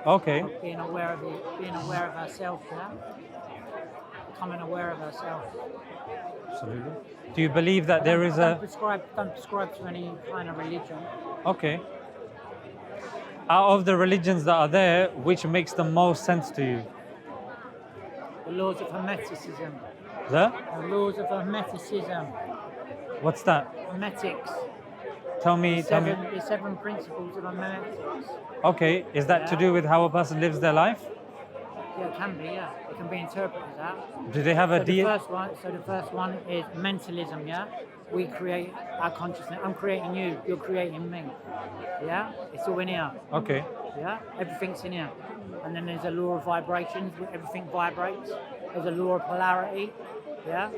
Okay. Of being aware of ourselves, yeah? Becoming aware of ourselves. Absolutely. Do you believe that there is don't prescribe to any kind of religion. Okay. Out of the religions that are there, which makes the most sense to you? The laws of Hermeticism. The? The laws of Hermeticism. What's that? Hermetics. Tell me. The 7 principles of Hermetics. Okay. Is that to do with how a person lives their life? Yeah, it can be, yeah. It can be interpreted as that. Do they have a the first one is mentalism, yeah? We create our consciousness. I'm creating you, you're creating me. Yeah? It's all in here. Okay. Yeah? Everything's in here. And then there's a law of vibrations, everything vibrates. There's a law of polarity, yeah?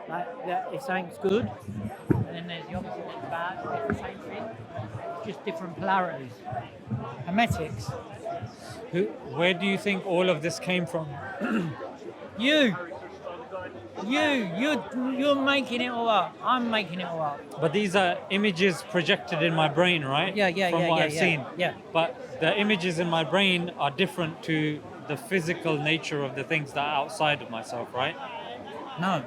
Like, if something's good, and then there's the opposite that's bad, it's the same thing. It's just different polarities. Hermetics. Where do you think all of this came from? You're making it all up. I'm making it all up. But these are images projected in my brain, right? From what I've seen. Yeah. But the images in my brain are different to the physical nature of the things that are outside of myself, right? No.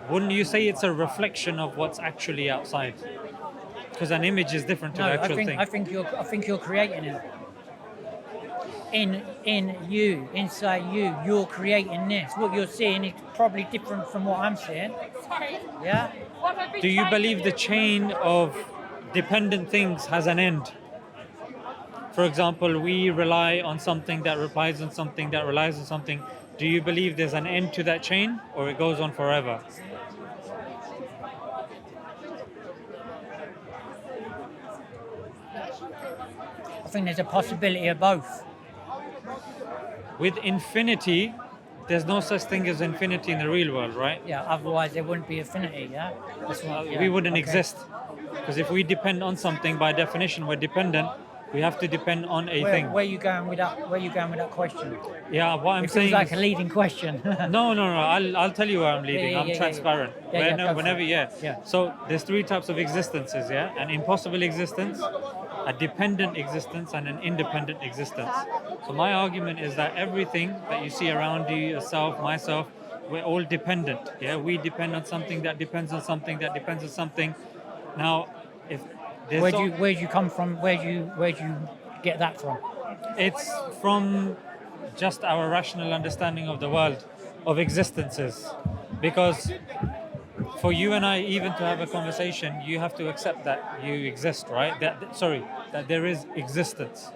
Wouldn't you say it's a reflection of what's actually outside? Because an image is different to the actual thing. I think you're creating it. In you, inside you, you're creating this. What you're seeing is probably different from what I'm seeing. Yeah? Do you believe the chain of dependent things has an end? For example, we rely on something that relies on something that relies on something. Do you believe there's an end to that chain, or it goes on forever? I think there's a possibility of both. With infinity, there's no such thing as infinity in the real world, right? Yeah, otherwise there wouldn't be infinity, yeah? We wouldn't exist. Because if we depend on something, by definition, we're dependent. We have to depend on a thing. Where are you going with that question? Yeah, what I'm saying. It feels like a leading question. No. I'll tell you where I'm leading. I'm transparent. Yeah. So there's 3 types of existences, yeah? An impossible existence, a dependent existence, and an independent existence. So my argument is that everything that you see around you, yourself, myself, we're all dependent. Yeah, we depend on something that depends on something that depends on something. Now, if where'd you come from? Where'd you get that from? It's from just our rational understanding of the world, of existences. Because for you and I even to have a conversation, you have to accept that you exist, right? That there is existence.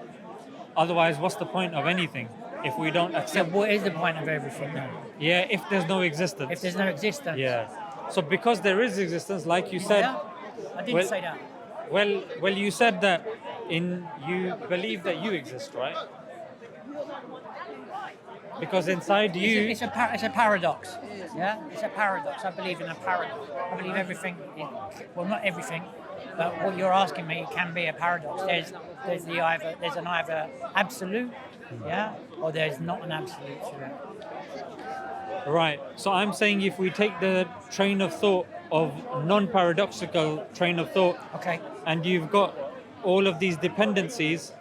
Otherwise, what's the point of anything if we don't accept? So what is the point of everything then? Yeah, if there's no existence. If there's no existence. Yeah. So because there is existence, like you said. Yeah? I didn't say that. Well, you said that you believe that you exist, right? Because inside you, it's a paradox. Yeah, it's a paradox. I believe in a paradox. I believe everything. Well, not everything, but what you're asking me, it can be a paradox. There's an either absolute, yeah, or there's not an absolute to it. Right. So I'm saying if we take the train of thought of non-paradoxical train of thought, okay, and you've got all of these dependencies,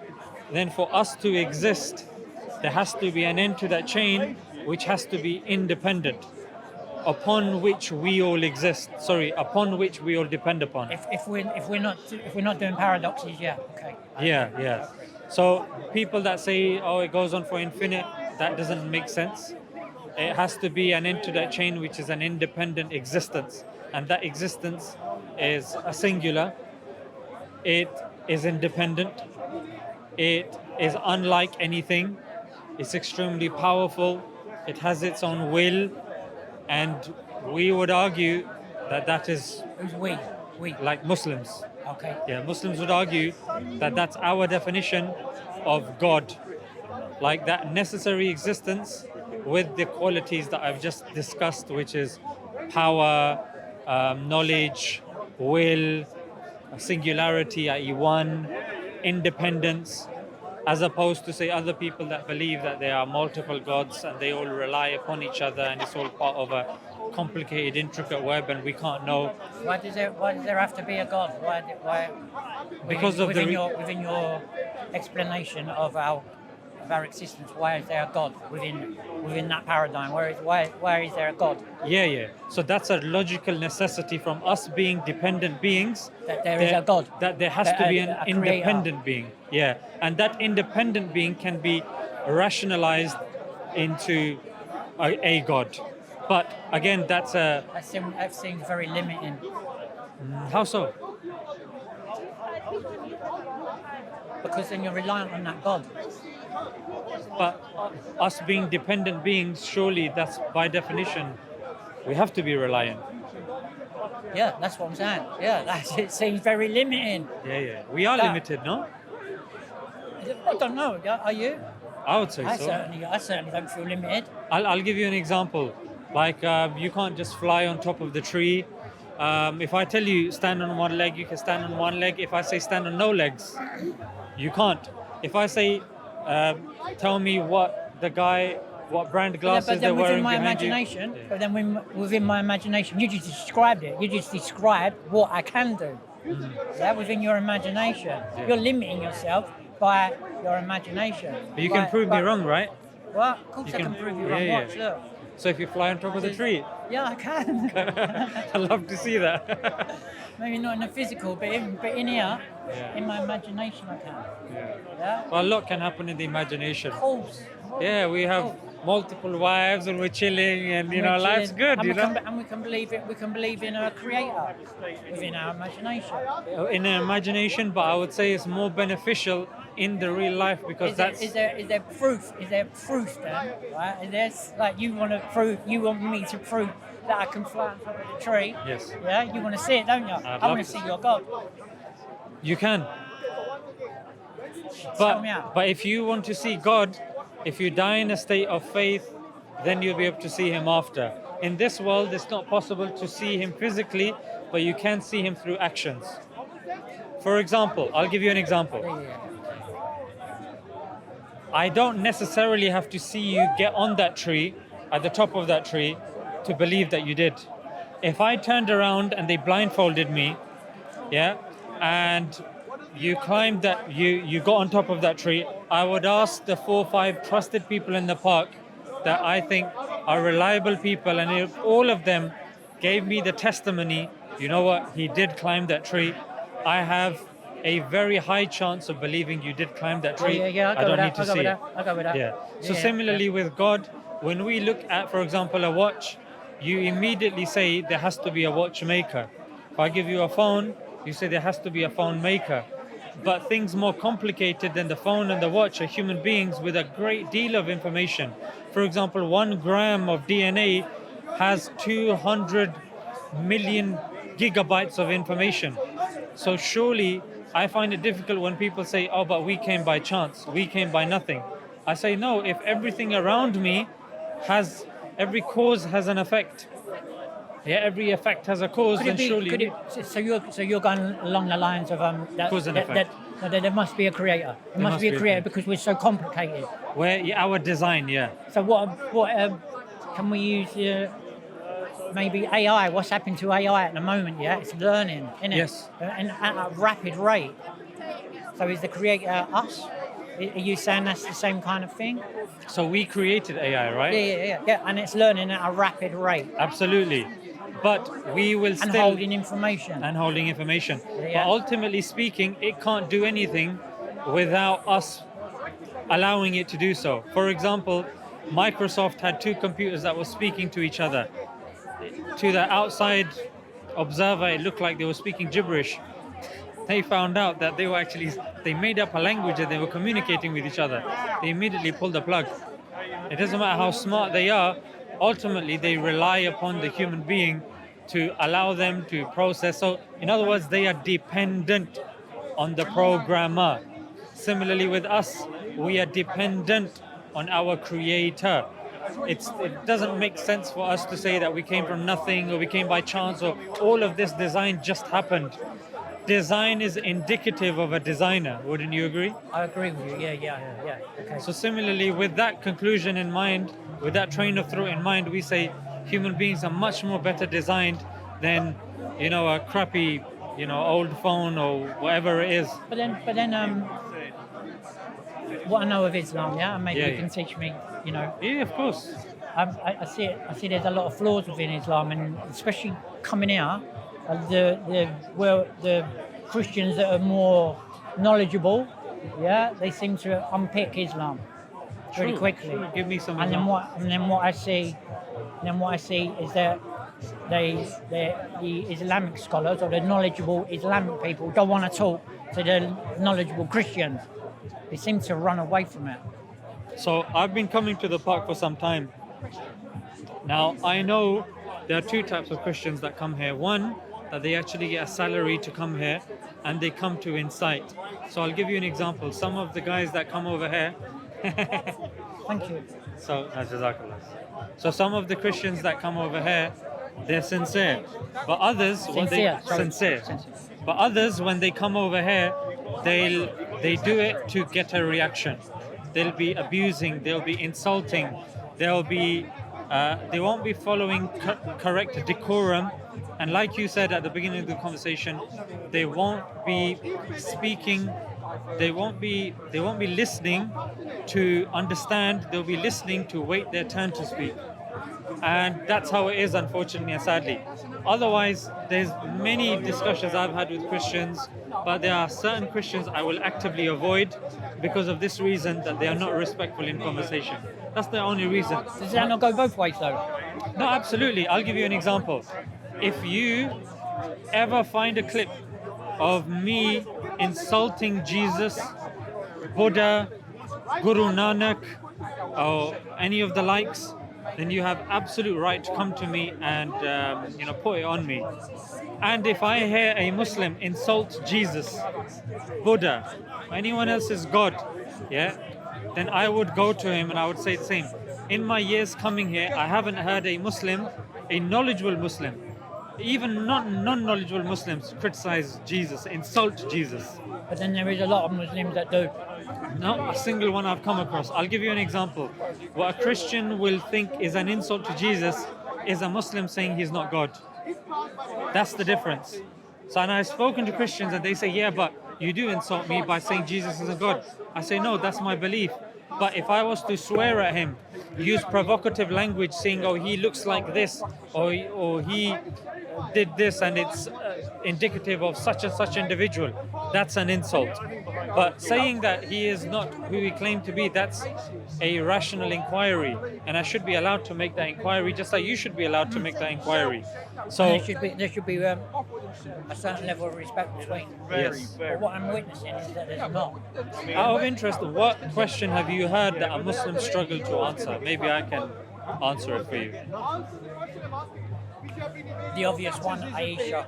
then for us to exist, there has to be an end to that chain, which has to be independent, upon which we all exist. Upon which we all depend upon. If we're not doing paradoxes, yeah, okay. Yeah. So people that say, oh, it goes on for infinite, that doesn't make sense. It has to be an end to that chain, which is an independent existence. And that existence is a singular. It is independent. It is unlike anything. It's extremely powerful. It has its own will. And we would argue that is... Who's we? We. Like Muslims. Okay. Yeah, Muslims would argue that that's our definition of God. Like that necessary existence with the qualities that I've just discussed, which is power, knowledge, will, singularity, i.e. one, independence, as opposed to, say, other people that believe that there are multiple gods and they all rely upon each other and it's all part of a complicated, intricate web and we can't know. Why does there have to be a God? Why? Because within your explanation of our of our existence, why is there a God within that paradigm? Why is there a God? Yeah. So that's a logical necessity from us being dependent beings. That there is a God. That there has to be an a independent being. Yeah. And that independent being can be rationalized into a God. But again, that seems very limiting. How so? Because then you're reliant on that God. But us being dependent beings, surely that's by definition, we have to be reliant. Yeah, that's what I'm saying. Yeah, it seems very limiting. Yeah. We are limited, no? I don't know. Are you? I would say I so. certainly don't feel limited. I'll give you an example. Like you can't just fly on top of the tree. If I tell you stand on one leg, you can stand on one leg. If I say stand on no legs, you can't. If I say tell me what brand glasses they're wearing behind you. But then within my imagination, you just described it. You just described what I can do. Yeah, within your imagination. Yeah. You're limiting yourself by your imagination. But you can prove me wrong, right? Well, of course I can prove you wrong. Watch, look. So if you fly on top of the tree? Yeah, I can. I'd love to see that. Maybe not in the physical, but in here, in my imagination I can. Yeah. Well, a lot can happen in the imagination. Of course. Yeah, we have multiple wives and we're chilling and life's good, and we can believe it. We can believe in a creator within our imagination. In our imagination, but I would say it's more beneficial in the real life because is there proof? Is there proof then? Right? Is there like you want me to prove that I can fly on top of the tree? Yes. Yeah, you want to see it, don't you? I want to see your God. You can. But if you want to see God, if you die in a state of faith, then you'll be able to see him after. In this world, it's not possible to see him physically, but you can see him through actions. For example, I'll give you an example. I don't necessarily have to see you get on that tree, at the top of that tree, to believe that you did. If I turned around and they blindfolded me, and you climbed that, you got on top of that tree, I would ask the 4 or 5 trusted people in the park that I think are reliable people, and if all of them gave me the testimony, you know what, he did climb that tree, I have a very high chance of believing you did climb that tree. I don't need to see it. I'll go with that. Yeah. So similarly with God, when we look at, for example, a watch, you immediately say there has to be a watchmaker. If I give you a phone, you say there has to be a phone maker. But things more complicated than the phone and the watch are human beings with a great deal of information. For example, 1 gram of DNA has 200 million gigabytes of information. So surely I find it difficult when people say, oh, but we came by chance, we came by nothing. I say, no, if everything around me every cause has an effect. Yeah, every effect has a cause, then surely... So you're going along the lines of cause and effect. That there must be a creator. There must be a creator because we're so complicated. Our design, yeah. So what can we use... maybe AI, what's happened to AI at the moment, it's learning, isn't it? Yes. And at a rapid rate. So is the creator us? Are you saying that's the same kind of thing? So we created AI, right? Yeah, and it's learning at a rapid rate. Absolutely. But we will still... And holding information. Yeah. But ultimately speaking, it can't do anything without us allowing it to do so. For example, Microsoft had 2 computers that were speaking to each other. To the outside observer, it looked like they were speaking gibberish. They found out that they made up a language and they were communicating with each other. They immediately pulled the plug. It doesn't matter how smart they are, ultimately they rely upon the human being to allow them to process. So in other words, they are dependent on the programmer. Similarly with us, we are dependent on our creator. It doesn't make sense for us to say that we came from nothing or we came by chance or all of this design just happened. Design is indicative of a designer, wouldn't you agree? I agree with you, yeah. Okay. So similarly, with that conclusion in mind, with that train of thought in mind, we say human beings are much more better designed than, a crappy, old phone or whatever it is. But then, what I know of Islam, yeah, and maybe Yeah, you yeah. can teach me, you know. Yeah, of course. I see it. I see there's a lot of flaws within Islam, and especially coming here, the Christians that are more knowledgeable, yeah, they seem to unpick Islam really True, quickly. true. Give me some And examples. then what I see is that the Islamic scholars or the knowledgeable Islamic people don't want to talk to the knowledgeable Christians. They seem to run away from it. So I've been coming to the park for some time. Now I know there are two types of Christians that come here. One, that they actually get a salary to come here and they come to incite. So I'll give you an example. Some of the guys that come over here Thank you. So, Jazakallah. So some of the Christians that come over here, they're sincere. But others, sincere. But others, when they come over here, they do it to get a reaction. They'll be abusing. They'll be insulting. They won't be following correct decorum. And like you said at the beginning of the conversation, they won't be speaking. They won't be listening to understand. They'll be listening to wait their turn to speak. And that's how it is, unfortunately and sadly. Otherwise, there's many discussions I've had with Christians, but there are certain Christians I will actively avoid because of this reason, that they are not respectful in conversation. That's the only reason. Does that not go both ways though? No, absolutely. I'll give you an example. If you ever find a clip of me insulting Jesus, Buddha, Guru Nanak, or any of the likes, then you have absolute right to come to me and put it on me. And if I hear a Muslim insult Jesus, Buddha, or anyone else's God, yeah, then I would go to him and I would say the same. In my years coming here, I haven't heard a Muslim, a knowledgeable Muslim, even non-knowledgeable Muslims criticize Jesus, insult Jesus. But then there is a lot of Muslims that do. Not a single one I've come across. I'll give you an example. What a Christian will think is an insult to Jesus is a Muslim saying he's not God. That's the difference. So, and I've spoken to Christians and they say, yeah, but you do insult me by saying Jesus isn't God. I say, no, that's my belief. But if I was to swear at him, use provocative language saying, oh, he looks like this, or he did this and it's indicative of such and such individual, that's an insult. But saying that he is not who he claimed to be, that's a rational inquiry, and I should be allowed to make that inquiry just like you should be allowed to make that inquiry. So And there should be a certain level of respect between. yes. But what I'm witnessing is that there's not. Out of interest, what question have you heard that a Muslim struggled to answer? Maybe I can answer it for you. The obvious one, Aisha.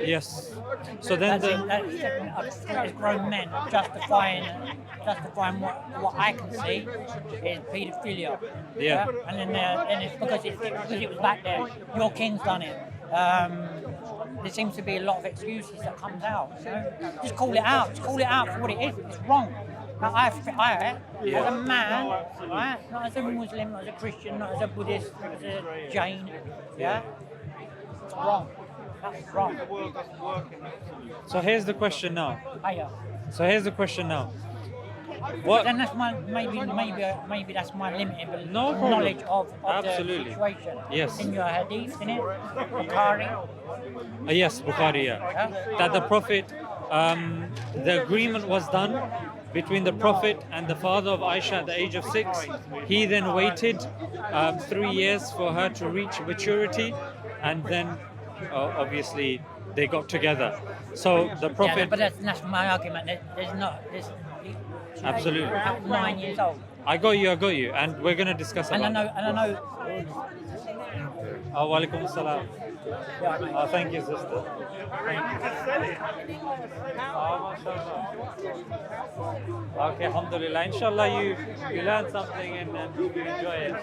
Yes. So then That's grown men justifying what I can see is paedophilia. Yeah. And it's because it was back there. Your kin's done it. There seems to be a lot of excuses that comes out. You know? Just call it out. Just call it out for what it is. It's wrong. I as a man, right? Not as a Muslim, not as a Christian, not as a Buddhist, as a Jain. Yeah. It's wrong. That's wrong. So here's the question now. Hiya. What? Then that's maybe that's my limited No problem. knowledge of Absolutely. the situation. Yes. In your hadith, in it, Bukhari. Yes, Bukhari, yeah. Yeah. That the Prophet, the agreement was done between the Prophet and the father of Aisha at the age of 6. He then waited 3 years for her to reach maturity, and then obviously they got together. So the Prophet... Yeah, but that's my argument. There's Absolutely. 9 years old. I got you, and we're going to discuss about And I know. Oh, walaikum salam. Oh, thank you, sister. Okay, alhamdulillah. Inshallah, you learn something and you enjoy it.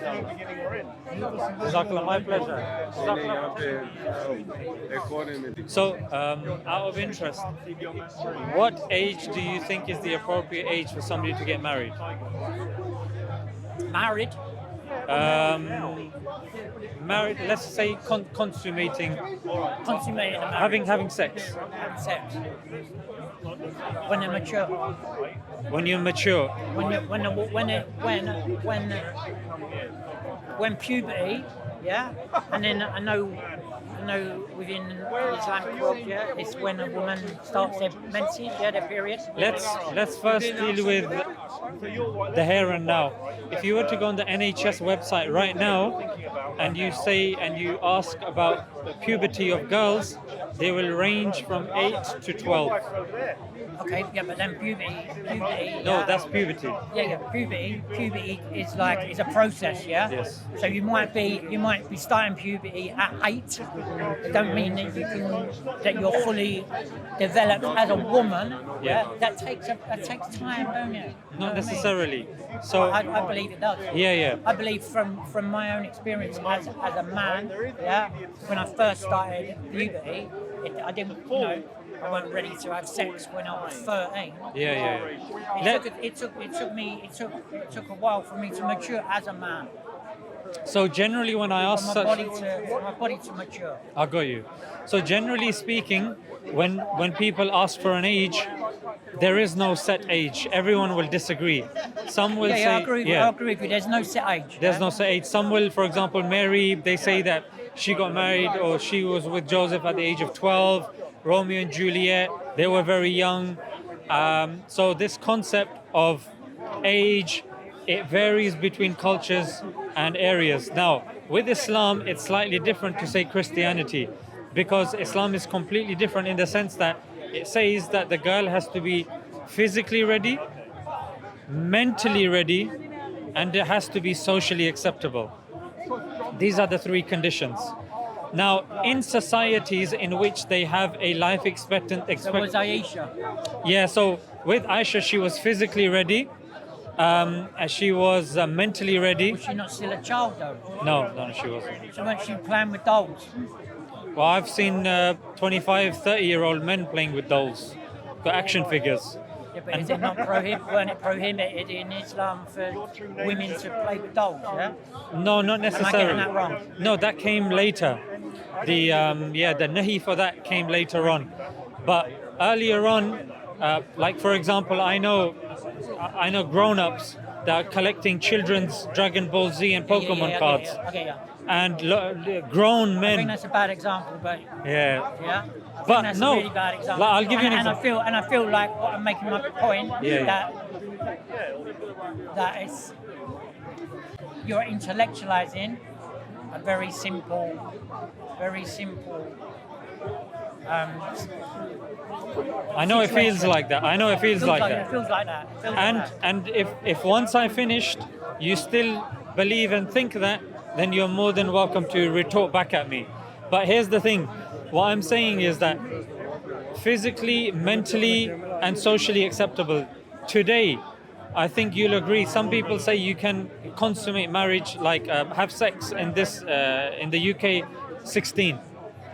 Jazakallah, my pleasure. So, out of interest, what age do you think is the appropriate age for somebody to get married? Married. Married, let's say consummating A marriage. having sex. Sex. When they're mature. When you're mature. When puberty, yeah, and then I know within the Islamic world, yeah, it's when a woman starts their menses, yeah, their period. Let's first deal with the here and now. If you were to go on the NHS website right now, and you ask about the puberty of girls, they will range from 8 to 12. Okay, yeah, but then puberty. No, that's puberty. Yeah, puberty is a process, yeah. Yes. So you might be starting puberty at 8. It don't mean that you're fully developed as a woman. Yeah. That takes time, don't it? Not necessarily. So I believe it does. Yeah. I believe from my own experience as a man, yeah, when I first started puberty, I didn't, I wasn't ready to have sex when I was 13. Yeah. It took a while for me to mature as a man. So generally, when I ask For my body to mature. I got you. So generally speaking, when people ask for an age, there is no set age. Everyone will disagree. Some will say, I agree with you. There's no set age. There's no set age. Some will, for example, Mary, they say that she got married or she was with Joseph at the age of 12. Romeo and Juliet, they were very young. So this concept of age, it varies between cultures and areas. Now, with Islam, it's slightly different to say Christianity, because Islam is completely different in the sense that it says that the girl has to be physically ready, mentally ready, and it has to be socially acceptable. These are the three conditions. Now, in societies in which they have a life expectancy... So was Aisha? Yeah, so with Aisha, she was physically ready, she was mentally ready. Was she not still a child though? No, she wasn't. So when she playing with dolls? Well, I've seen 25, 30-year-old men playing with dolls, got action figures. Yeah, but is it not weren't it prohibited in Islam for women to play with dolls, yeah? No, not necessarily. Am I getting that wrong? No, that came later. The nahi for that came later on. But earlier on, like for example, I know grown-ups that are collecting children's Dragon Ball Z and Pokemon cards. Okay. And grown men. I think that's a bad example, but yeah. I think But that's no, a really bad example. I'll give you an example. And I feel like what I'm making my point that it's you're intellectualizing a very simple. I know it feels like that. It feels like that. And if once I finished, you still believe and think that, then you're more than welcome to retort back at me. But here's the thing. What I'm saying is that physically, mentally, and socially acceptable. Today, I think you'll agree. Some people say you can consummate marriage, like have sex in the UK, 16.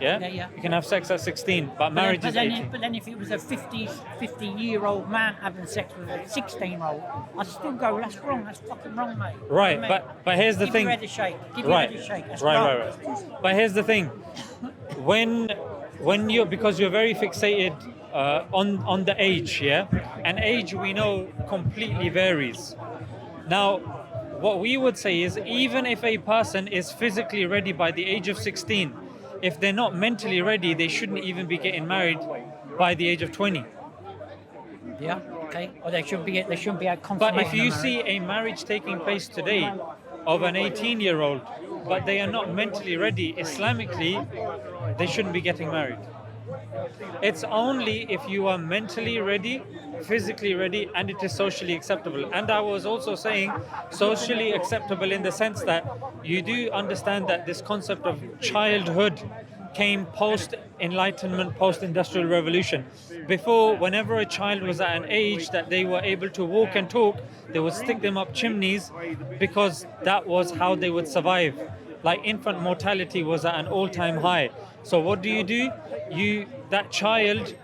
Yeah. You can have sex at 16, but marriage is 18. But then if it was a 50-year-old man having sex with a 16-year-old, I'd still go, that's wrong, that's fucking wrong, mate. Right, You know what I mean? but here's the thing. Give your head a shake. That's Right. But here's the thing. When because you're very fixated on the age, yeah? And age, we know, completely varies. Now, what we would say is, even if a person is physically ready by the age of 16, if they're not mentally ready, they shouldn't even be getting married by the age of 20. Yeah, okay. Or they shouldn't be a consummation. But if you see a marriage taking place today of an 18-year-old, but they are not mentally ready, Islamically, they shouldn't be getting married. It's only if you are mentally ready, physically ready, and it is socially acceptable. And I was also saying socially acceptable in the sense that you do understand that this concept of childhood came post-enlightenment, post-industrial revolution. Before, whenever a child was at an age that they were able to walk and talk, they would stick them up chimneys because that was how they would survive. Like infant mortality was at an all-time high. So what do? That child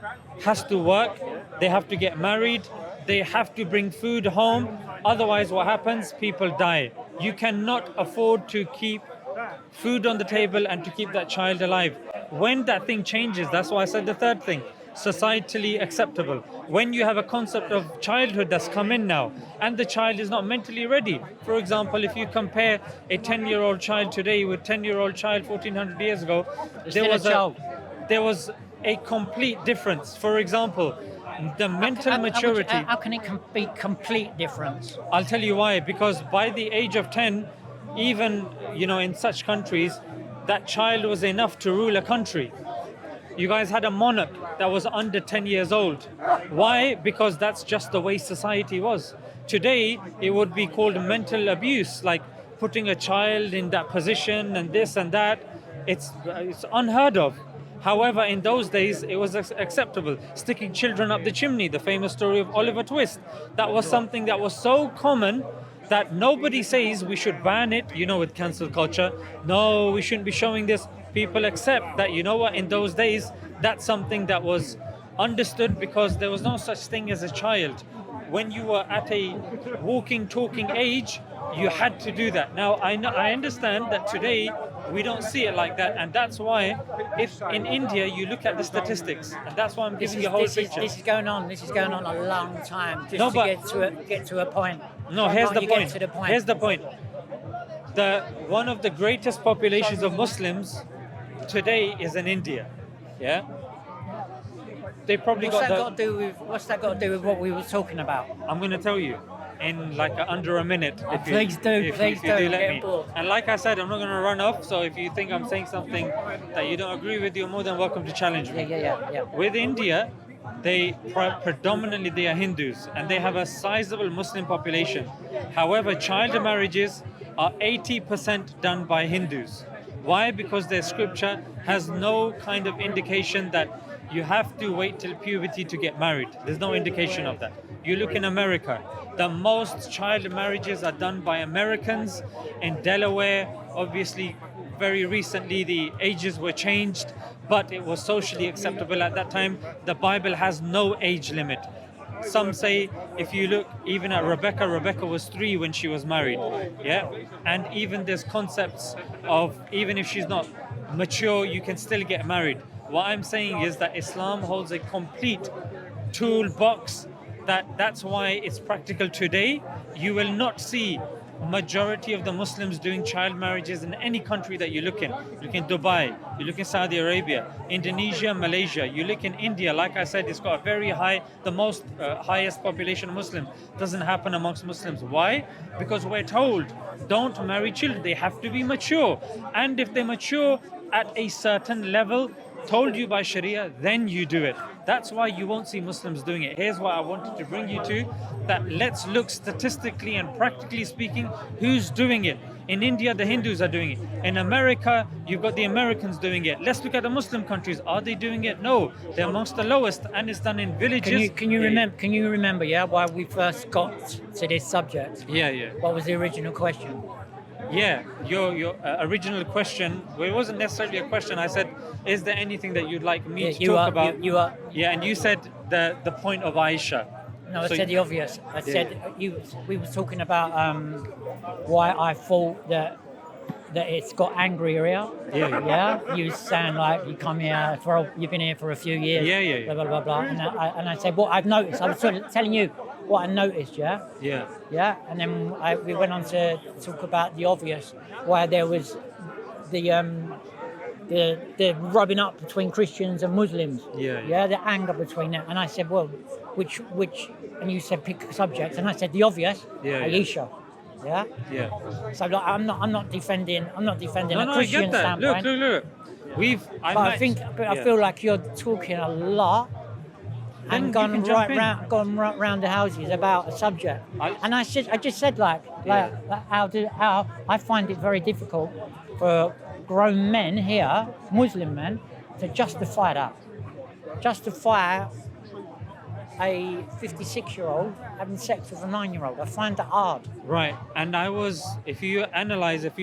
has to work, they have to get married, they have to bring food home. Otherwise, what happens? People die. You cannot afford to keep food on the table and to keep that child alive. When that thing changes, that's why I said the third thing. societally acceptable. When you have a concept of childhood that's come in now, and the child is not mentally ready. For example, if you compare a 10-year-old child today with 10-year-old child 1400 years ago, there was a complete difference. For example, the mental maturity. How can it be complete difference? I'll tell you why. Because by the age of 10, even in such countries, that child was enough to rule a country. You guys had a monarch that was under 10 years old. Why? Because that's just the way society was. Today, it would be called mental abuse, like putting a child in that position and this and that. It's unheard of. However, in those days, it was acceptable. Sticking children up the chimney, the famous story of Oliver Twist. That was something that was so common that nobody says we should ban it, with cancel culture. No, we shouldn't be showing this. People accept that, in those days, that's something that was understood because there was no such thing as a child. When you were at a walking, talking age, you had to do that. Now, I understand that today we don't see it like that, and that's why if in India you look at the statistics, and that's why I'm giving you a whole picture. This is going on a long time just to get to a point. No, here's the point. Here's the point. One of the greatest populations of Muslims today is in India. Yeah? They probably What's that got to do with what we were talking about? I'm going to tell you in under a minute. Please do let me. And like I said, I'm not going to run off. So if you think I'm saying something that you don't agree with, you're more than welcome to challenge me. Yeah. With India, they predominantly they are Hindus and they have a sizable Muslim population. However, child marriages are 80% done by Hindus. Why? Because their scripture has no kind of indication that you have to wait till puberty to get married. There's no indication of that. You look in America, the most child marriages are done by Americans. In Delaware, obviously, very recently the ages were changed, but it was socially acceptable at that time. The Bible has no age limit. Some say, if you look even at Rebecca was 3 when she was married. Yeah, and even there's concepts of even if she's not mature, you can still get married. What I'm saying is that Islam holds a complete toolbox. That's why it's practical today. You will not see majority of the Muslims doing child marriages in any country that you look in. You look in Dubai, you look in Saudi Arabia, Indonesia, Malaysia, you look in India. Like I said, it's got a very high, the most highest population of Muslims. Doesn't happen amongst Muslims. Why? Because we're told, don't marry children. They have to be mature. And if they mature at a certain level, told you by Sharia, then you do it. That's why you won't see Muslims doing it. Here's what I wanted to bring you to, that let's look statistically and practically speaking, who's doing it. In India, the Hindus are doing it. In America, you've got the Americans doing it. Let's look at the Muslim countries. Are they doing it? No. They're amongst the lowest, and it's done in villages. Can you remember, why we first got to this subject? Yeah. What was the original question? Yeah, your original question, well, it wasn't necessarily a question. I said, is there anything that you'd like me to talk about? Yeah, and you said the point of Aisha. No, I said the obvious. I said we were talking about why I thought that it's got angrier here. Yeah. You sound like you come here you've been here for a few years. Yeah. Blah blah blah. And I said what I've noticed. I was telling you what I noticed. Yeah. And then we went on to talk about the obvious, why there was the rubbing up between Christians and Muslims. Yeah. The anger between them. And I said, well, which, and you said pick a subject, and I said the obvious. Aisha. Yeah. So like, I'm not defending a Christian standpoint. Look. I feel like you're talking a lot and gone round the houses about a subject. And I just said how I find it very difficult for grown men here, Muslim men, to justify a 56-year-old having sex with a 9-year-old. I find that hard. Right. And if you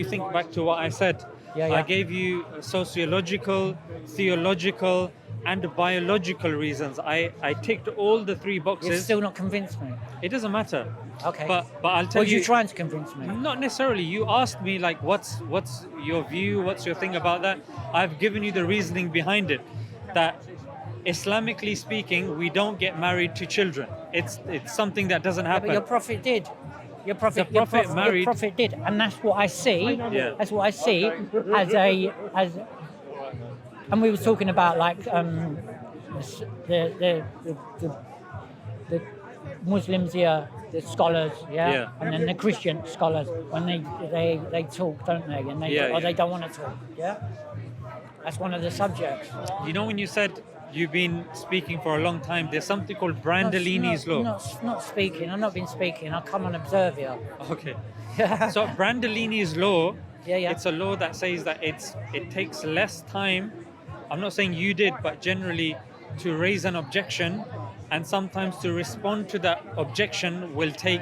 think back to what I said, I gave you sociological, theological, and biological reasons. I ticked all the 3 boxes. You've still not convinced me. It doesn't matter. Okay. But I'll tell you. Were you trying to convince me? Not necessarily. You asked me what's your view, what's your thing about that? I've given you the reasoning behind it. That Islamically speaking, we don't get married to children. It's something that doesn't But happen. your prophet did. Your prophet, The prophet married- Your prophet did, and that's what I see. Yeah. That's what I see as. And we were talking about like the Muslims here, the scholars, Yeah. and then the Christian scholars when they talk, don't they? And they don't want to talk. Yeah. That's one of the subjects. You know, when you said you've been speaking for a long time, there's something called Brandolini's law. Not speaking. I've not been speaking. I come and observe here. Okay. So Brandolini's law, Yeah. it's a law that says that it takes less time. I'm not saying you did, but generally to raise an objection, and sometimes to respond to that objection will take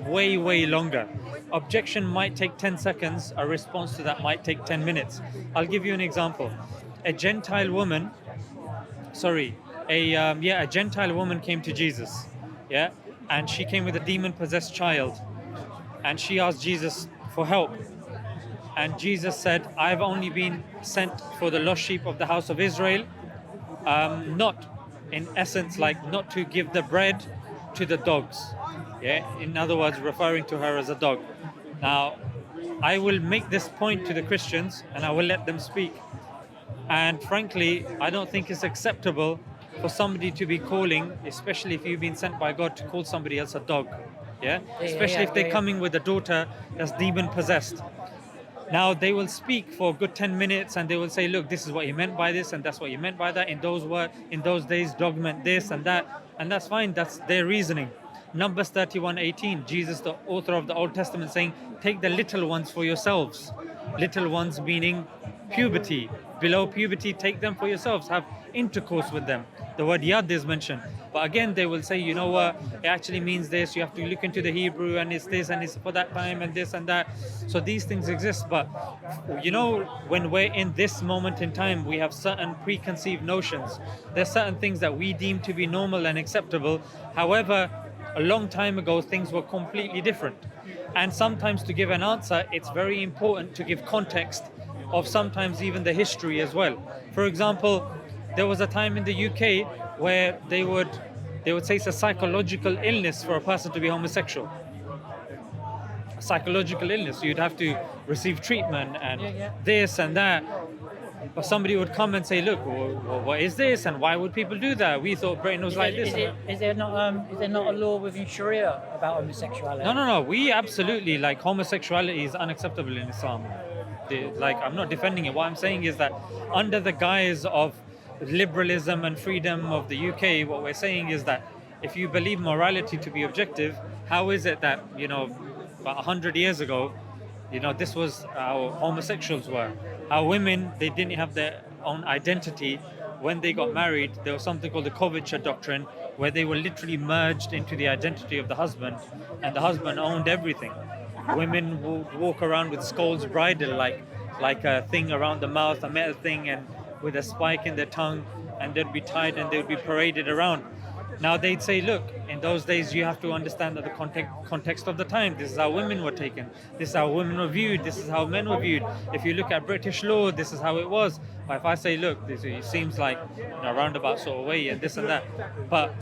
way longer. Objection might take 10 seconds, a response to that might take 10 minutes. I'll give you an example. A Gentile woman came to Jesus, and she came with a demon-possessed child, and she asked Jesus for help. And Jesus said, I've only been sent for the lost sheep of the house of Israel, not in essence, like not to give the bread to the dogs. In other words, referring to her as a dog. Now, I will make this point to the Christians and I will let them speak. And frankly, I don't think it's acceptable for somebody to be calling, especially if you've been sent by God, to call somebody else a dog. Especially if they're coming with a daughter that's demon possessed. Now they will speak for a good 10 minutes and they will say, look, this is what he meant by this and that's what he meant by that. In those days, dog meant this and that, and that's fine. That's their reasoning. Numbers 31:18, Jesus, the author of the Old Testament, saying, take the little ones for yourselves. Little ones meaning puberty. Below puberty, take them for yourselves. Have intercourse with them. The word yad is mentioned. But again, they will say, you know what, it actually means this. You have to look into the Hebrew and it's this and it's for that time and this and that. So these things exist. But, you know, when we're in this moment in time, we have certain preconceived notions. There's certain things that we deem to be normal and acceptable. However, a long time ago, things were completely different. And sometimes to give an answer, it's very important to give context of sometimes even the history as well. For example, there was a time in the UK where they would say it's a psychological illness for a person to be homosexual. A psychological illness. You'd have to receive treatment and this and that. But somebody would come and say, look, well, what is this and why would people do that? We thought Britain was like this. Is there not a law within Sharia about homosexuality? No. We absolutely, like, homosexuality is unacceptable in Islam. I'm not defending it. What I'm saying is that under the guise of liberalism and freedom of the UK, what we're saying is that if you believe morality to be objective, how is it that, about 100 years ago, this was how homosexuals were. How women, they didn't have their own identity. When they got married, there was something called the coverture doctrine, where they were literally merged into the identity of the husband, and the husband owned everything. Women would walk around with skull's bridle, like a thing around the mouth, a metal thing, and with a spike in their tongue, and they'd be tied and they'd be paraded around. Now they'd say, look, in those days you have to understand that the context of the time. This is how women were taken. This is how women were viewed. This is how men were viewed. If you look at British law, this is how it was. But if I say, look, it seems like a roundabout sort of way and this and that. But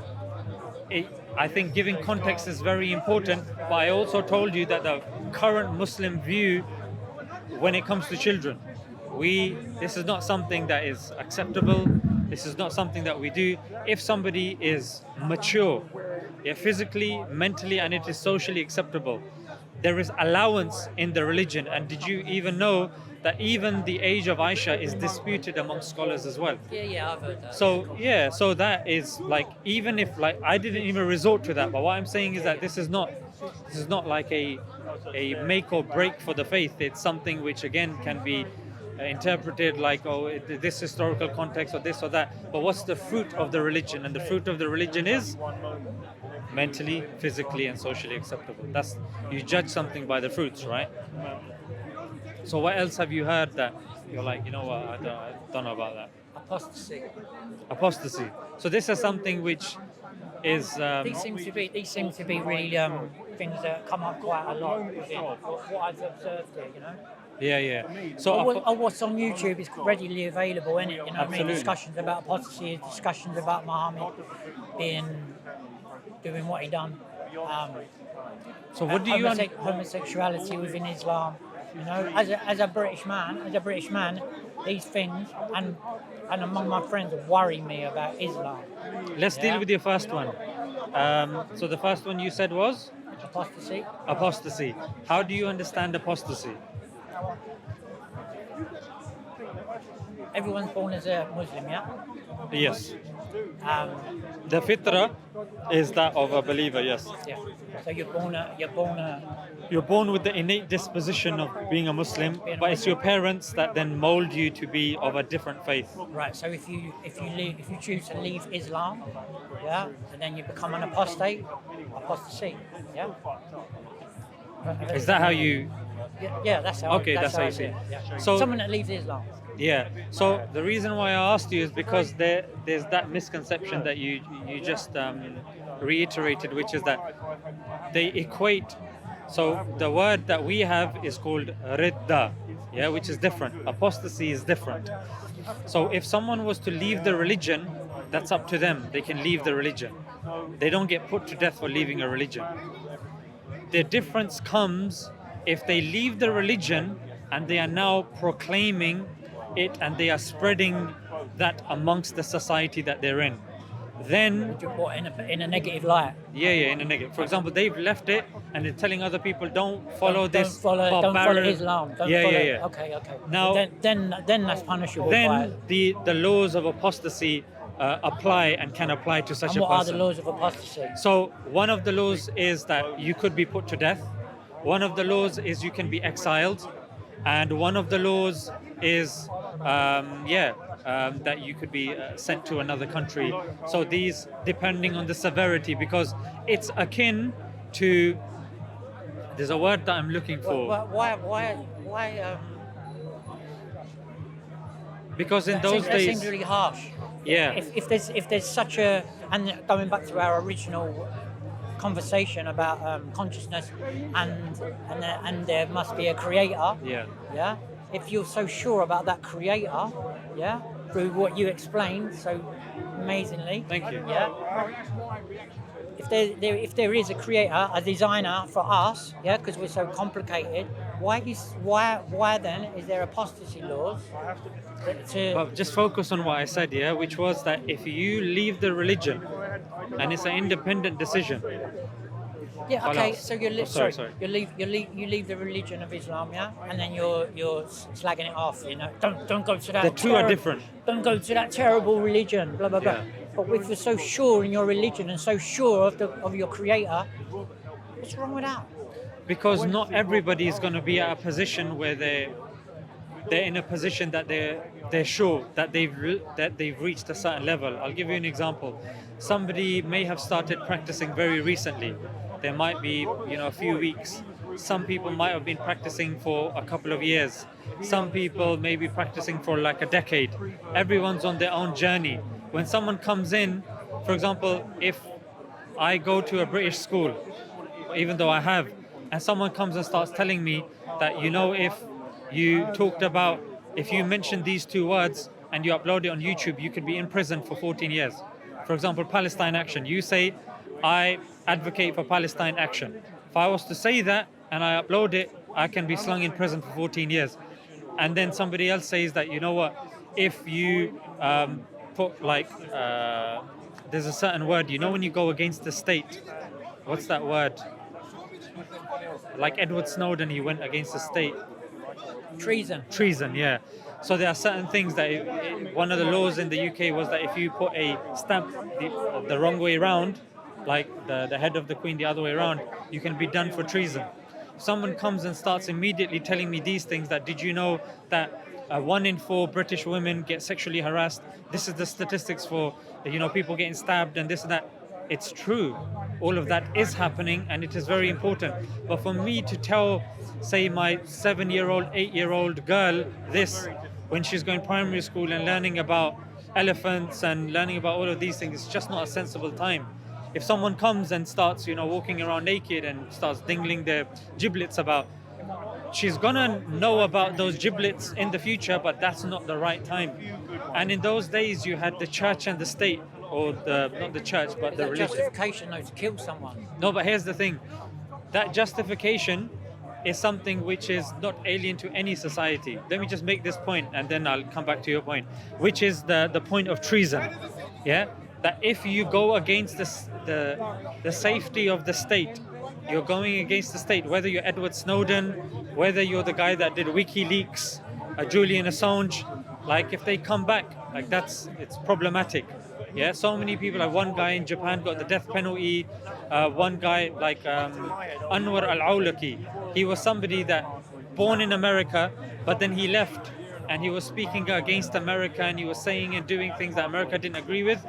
I think giving context is very important. But I also told you that the current Muslim view when it comes to children, this is not something that is acceptable. This is not something that we do. If somebody is mature, physically, mentally, and it is socially acceptable, there is allowance in the religion. And did you even know that even the Age of Aisha is disputed among scholars as well? Yeah, I've heard that. So that is like, even if I didn't even resort to that, but what I'm saying is that this is not like a make or break for the faith. It's something which again can be interpreted like, this historical context or this or that. But what's the fruit of the religion? And the fruit of the religion is mentally, physically, and socially acceptable. You judge something by the fruits, right? So what else have you heard that you're like, you know what, I don't know about that? Apostasy. So this is something which is... These seem to be really things that come up quite a lot within what I've observed here, Yeah. So What's on YouTube is readily available, isn't it? You know what I mean? Absolutely. Discussions about apostasy, discussions about Muhammad doing what he done. so what do you Homosexuality within Islam. You know, as a British man, these things and among my friends worry me about Islam. Let's deal with your first one. So the first one you said was Apostasy. apostasy. How do you understand apostasy? Everyone's born as a Muslim, yeah. Yes. Um, The fitra is that of a believer, yes. yeah. So you're born You're born with the innate disposition of being a Muslim, but it's your parents that then mold you to be of a different faith. right. So if you choose to leave Islam, yeah, and then you become an apostasy, yeah. Is that how you... Yeah, that's how. Okay, that's how you I see it. Yeah. So- someone that leaves Islam. Yeah. So the reason why I asked you is because there's that misconception that you just reiterated, which is that they equate. So the word that we have is called ridda, yeah, which is different. Apostasy is different. So if someone was to leave the religion, that's up to them. They can leave the religion. They don't get put to death for leaving a religion. The difference comes if they leave the religion and they are now proclaiming it and they are spreading that amongst the society that they're in. Then, What, in a negative light? yeah, in a negative. For example, they've left it and they're telling other people, don't follow this Don't follow barbarian... Islam. Don't Yeah. follow, Okay. Now- then that's punishable. Then the laws of apostasy apply and can apply to such and a what are person. the laws of apostasy? So one of the laws is that you could be put to death. One of the laws is you can be exiled, and one of the laws is that you could be sent to another country. So these, depending on the severity, because it's akin to... There's a word that I'm looking for. Why? Because in those that days, seems really harsh. yeah. If there's such a, and going back to our original conversation about consciousness and there must be a creator. Yeah. If you're so sure about that creator, yeah, through what you explained so amazingly. Thank you. Yeah. If there is a creator, a designer for us, yeah, because we're so complicated, why then is there apostasy laws? But just focus on what I said, yeah, which was that if you leave the religion, and it's an independent decision. Yeah. Okay. Khalas. So you Sorry. you leave the religion of Islam, yeah, and then you're slagging it off. You know, don't go to that. The two are different. Don't go to that terrible religion. Blah blah blah. Yeah. But if you're so sure in your religion and so sure of your creator, what's wrong with that? Because not everybody is going to be at a position where they're in a position that they're sure that they've reached a certain level. I'll give you an example. Somebody may have started practicing very recently. There might be, a few weeks. Some people might have been practicing for a couple of years. Some people may be practicing for like a decade. Everyone's on their own journey. When someone comes in, for example, if I go to a British school, even though I have, and someone comes and starts telling me that, if you mention these two words and you upload it on YouTube, you could be in prison for 14 years. For example, Palestine Action. You say, I advocate for Palestine Action. If I was to say that and I upload it, I can be slung in prison for 14 years. And then somebody else says that, if you put there's a certain word, when you go against the state, what's that word? Like Edward Snowden, he went against the state. Treason, yeah. So there are certain things that one of the laws in the UK was that if you put a stamp the wrong way around, like the head of the Queen the other way around, you can be done for treason. If someone comes and starts immediately telling me these things, that did you know that 1 in 4 British women get sexually harassed? This is the statistics for people getting stabbed and this and that. It's true. All of that is happening and it is very important. But for me to tell, say, my 7-year-old, 8-year-old girl this when she's going primary school and learning about elephants and learning about all of these things, it's just not a sensible time. If someone comes and starts, walking around naked and starts dingling their giblets about, she's gonna know about those giblets in the future, but that's not the right time. And in those days, you had the church and the state, or not the church, but the That religion. justification though to kill someone. No, but here's the thing. That justification is something which is not alien to any society. Let me just make this point, and then I'll come back to your point, which is the point of treason. Yeah, that if you go against the safety of the state, you're going against the state. Whether you're Edward Snowden, whether you're the guy that did WikiLeaks, Julian Assange, like if they come back, like it's problematic. Yeah, so many people. Like one guy in Japan got the death penalty. One guy like Anwar al-Awlaki. He was somebody that born in America, but then he left and he was speaking against America and he was saying and doing things that America didn't agree with.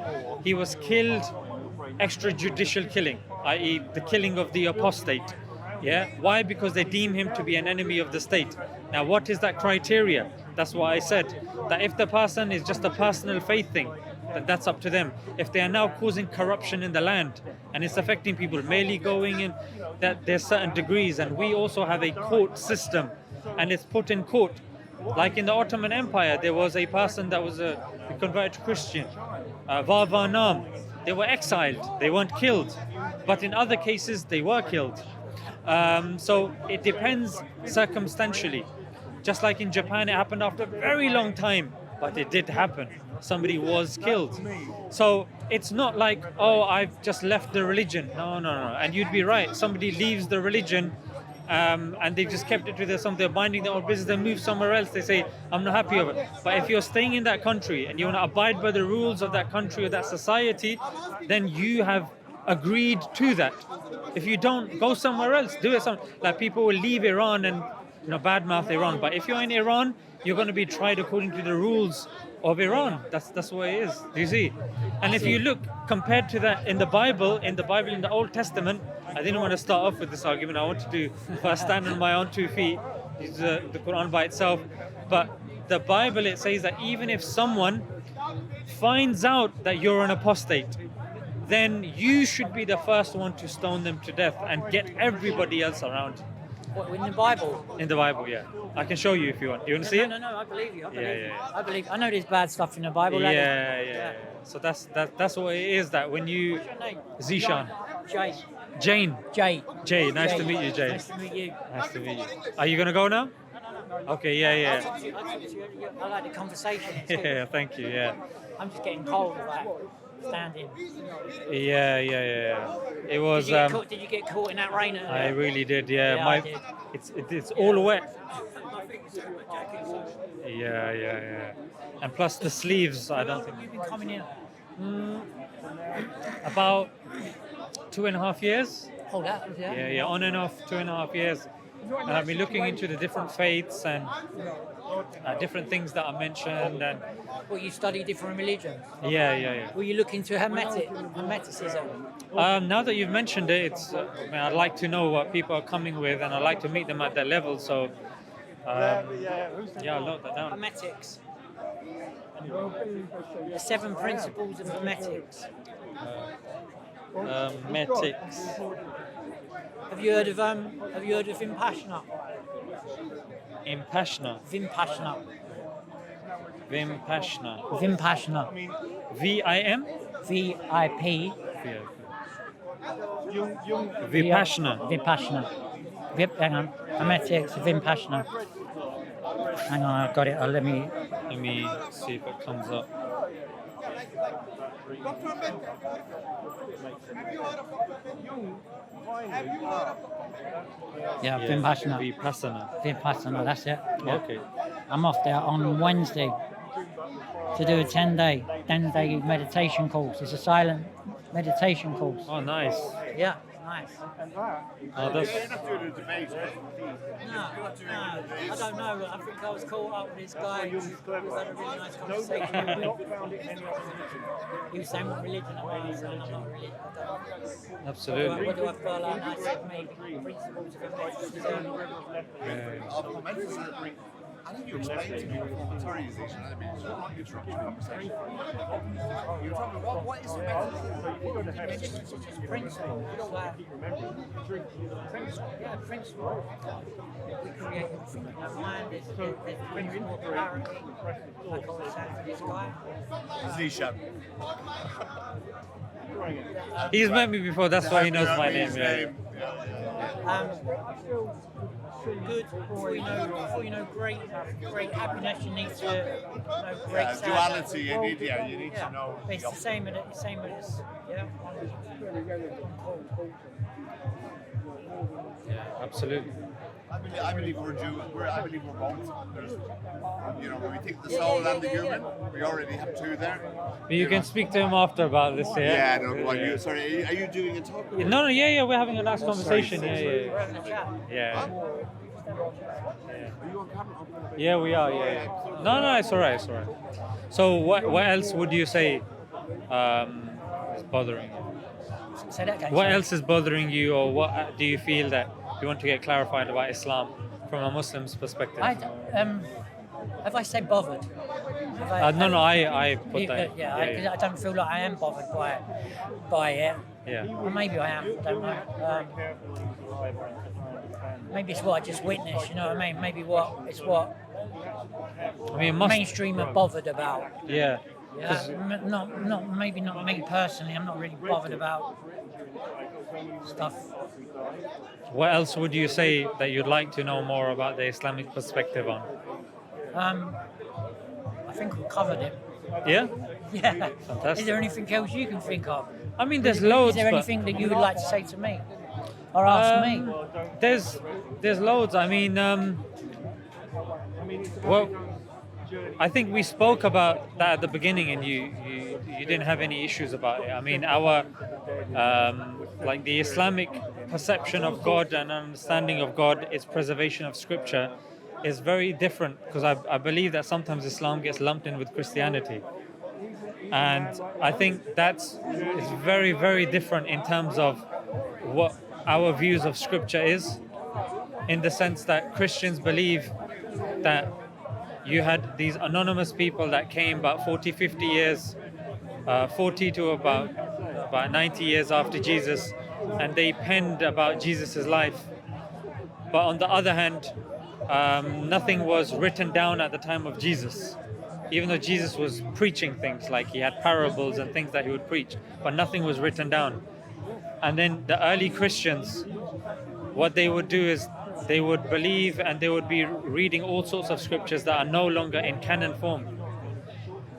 He was killed extrajudicial killing, i.e. the killing of the apostate. Yeah, why? Because they deem him to be an enemy of the state. Now, what is that criteria? That's why I said that if the person is just a personal faith thing, then that's up to them. If they are now causing corruption in the land and it's affecting people, merely going in, that there's certain degrees, and we also have a court system, and it's put in court. Like in the Ottoman Empire, there was a person that was converted to Christian, Vava Nam. They were exiled, they weren't killed, but in other cases they were killed. So it depends circumstantially. Just like in Japan, it happened after a very long time, but it did happen. Somebody was killed. So it's not like, oh, I've just left the religion. No. And you'd be right. Somebody leaves the religion and they've just kept it to themselves. They're minding their own business. They move somewhere else. They say, I'm not happy with it. But if you're staying in that country and you want to abide by the rules of that country or that society, then you have agreed to that. If you don't, go somewhere else. Do it. Like people will leave Iran and badmouth Iran. But if you're in Iran, you're going to be tried according to the rules of Iran. That's what it is. Do you see? And if you look compared to that in the Bible, in the Old Testament, I didn't want to start off with this argument. I wanted to first stand on my own 2 feet, use the Quran by itself. But the Bible, it says that even if someone finds out that you're an apostate, then you should be the first one to stone them to death and get everybody else around. What, in the Bible? In the Bible, yeah. I can show you if you want. You want to see it? No, I believe you. Yeah. I believe. I know there's bad stuff in the Bible. Yeah. So that's what it is. That when you What's your name? Zishan, Jane. Jane, Jay. Nice to meet you, Jay. Nice to meet you. Nice to meet you. Are you gonna go now? No. Okay. Yeah. I like the conversation. Yeah. Thank you. Yeah. I'm just getting cold of that standing. Yeah. It was. Did you get caught in that rain? I really did. Yeah. I did. It's all wet. Yeah. And plus the sleeves, I don't think. You've been coming in. About 2.5 years. Oh, that was Yeah. On and off 2.5 years. And I've been looking into the different faiths and different things that are mentioned. And well, you study different religions. Yeah. Were you looking to Hermeticism? Now that you've mentioned it, I'd like to know what people are coming with, and I'd like to meet them at that level. So, I'll note that down. Hermetics. The 7 principles of Hermetics. Hermetics. Have you heard of Vipassana? Vipassana. V-I-M? V-I-P. Vipassana. Hang on. Hermetics, Vipassana. Hang on, I've got it. Let me see if it comes up. Yeah, Vipassana, that's it. Yeah. Okay. I'm off there on Wednesday to do a 10-day meditation course. It's a silent meditation course. Oh, nice. Yeah, nice. Oh, that's... No, I don't know. I think I was caught up with this guy. We had a really nice conversation with him. He was saying what religion I was, and I'm not a religion. Absolutely. What do I feel like? I said maybe principles of Hermeticism. I think you explained to me before. Sorry, Aziz, I didn't mean to interrupt your conversation. You were talking about what is Hermeticism? It's just principle. It's like, yeah, principle. We create everything in our mind. There's principle of clarity. Like I was saying to this guy. Aziz. He's met me before, that's why he knows my name. Yeah. Good. Before you know great happiness, you need to know great sadness. Duality. You need to know. But it's the same as yeah. Absolutely. I believe we're I believe we're both. There's, when we think the soul and the human, we already have two there. But you can speak to him after about this, yeah? Yeah, no, you, sorry, are you doing a talk? No, yeah, we're having a nice conversation. We're having a chat. Yeah. Are you on camera? Yeah, we are, yeah. No, it's alright. So what else would you say is bothering you? Say that again. What else is bothering you, or what do you feel that you want to get clarified about Islam from a Muslim's perspective? Have I said bothered? No, I put that. I don't feel like I am bothered by it. Yeah. Or maybe I am. I don't know. Maybe it's what I just witnessed. You know what I mean? Maybe it's what mainstream are bothered about. Yeah. Yeah, maybe not me personally. I'm not really bothered about stuff. What else would you say that you'd like to know more about the Islamic perspective on? I think we covered it. Yeah? Yeah. Fantastic. Is there anything else you can think of? I mean, there's loads. Is there anything that you would like to say to me or ask me? There's loads. I mean, well, I think we spoke about that at the beginning, and you didn't have any issues about it. I mean, our like the Islamic perception of God and understanding of God, its preservation of Scripture, is very different, because I believe that sometimes Islam gets lumped in with Christianity, and I think it's very, very different in terms of what our views of Scripture is, in the sense that Christians believe that you had these anonymous people that came about 40, 50 years, 40 to about 90 years after Jesus, and they penned about Jesus' life. But on the other hand, nothing was written down at the time of Jesus, even though Jesus was preaching things, like he had parables and things that he would preach, but nothing was written down. And then the early Christians, what they would do is they would believe and they would be reading all sorts of scriptures that are no longer in canon form.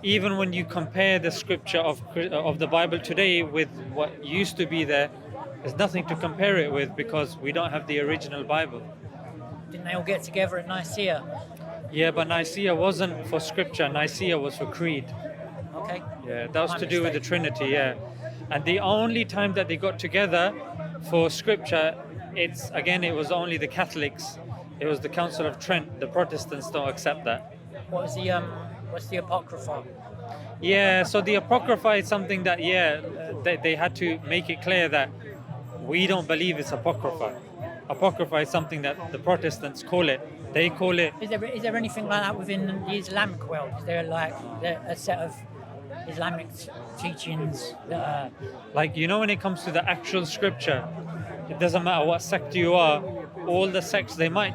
Even when you compare the scripture of the Bible today with what used to be there's nothing to compare it with, because we don't have the original Bible. Didn't they all get together at Nicaea? Yeah, but Nicaea wasn't for scripture. Nicaea was for creed. Okay. Yeah, that was to do with the Trinity, yeah. And the only time that they got together for scripture, it was only the Catholics. It was the Council of Trent. The Protestants don't accept that. What's the Apocrypha? Yeah, so the Apocrypha is something that, they had to make it clear that we don't believe it's Apocrypha. Apocrypha is something that the Protestants call it. They call it... Is there anything like that within the Islamic world? Is there a set of Islamic teachings that are... Like, when it comes to the actual scripture, it doesn't matter what sect you are, all the sects, they might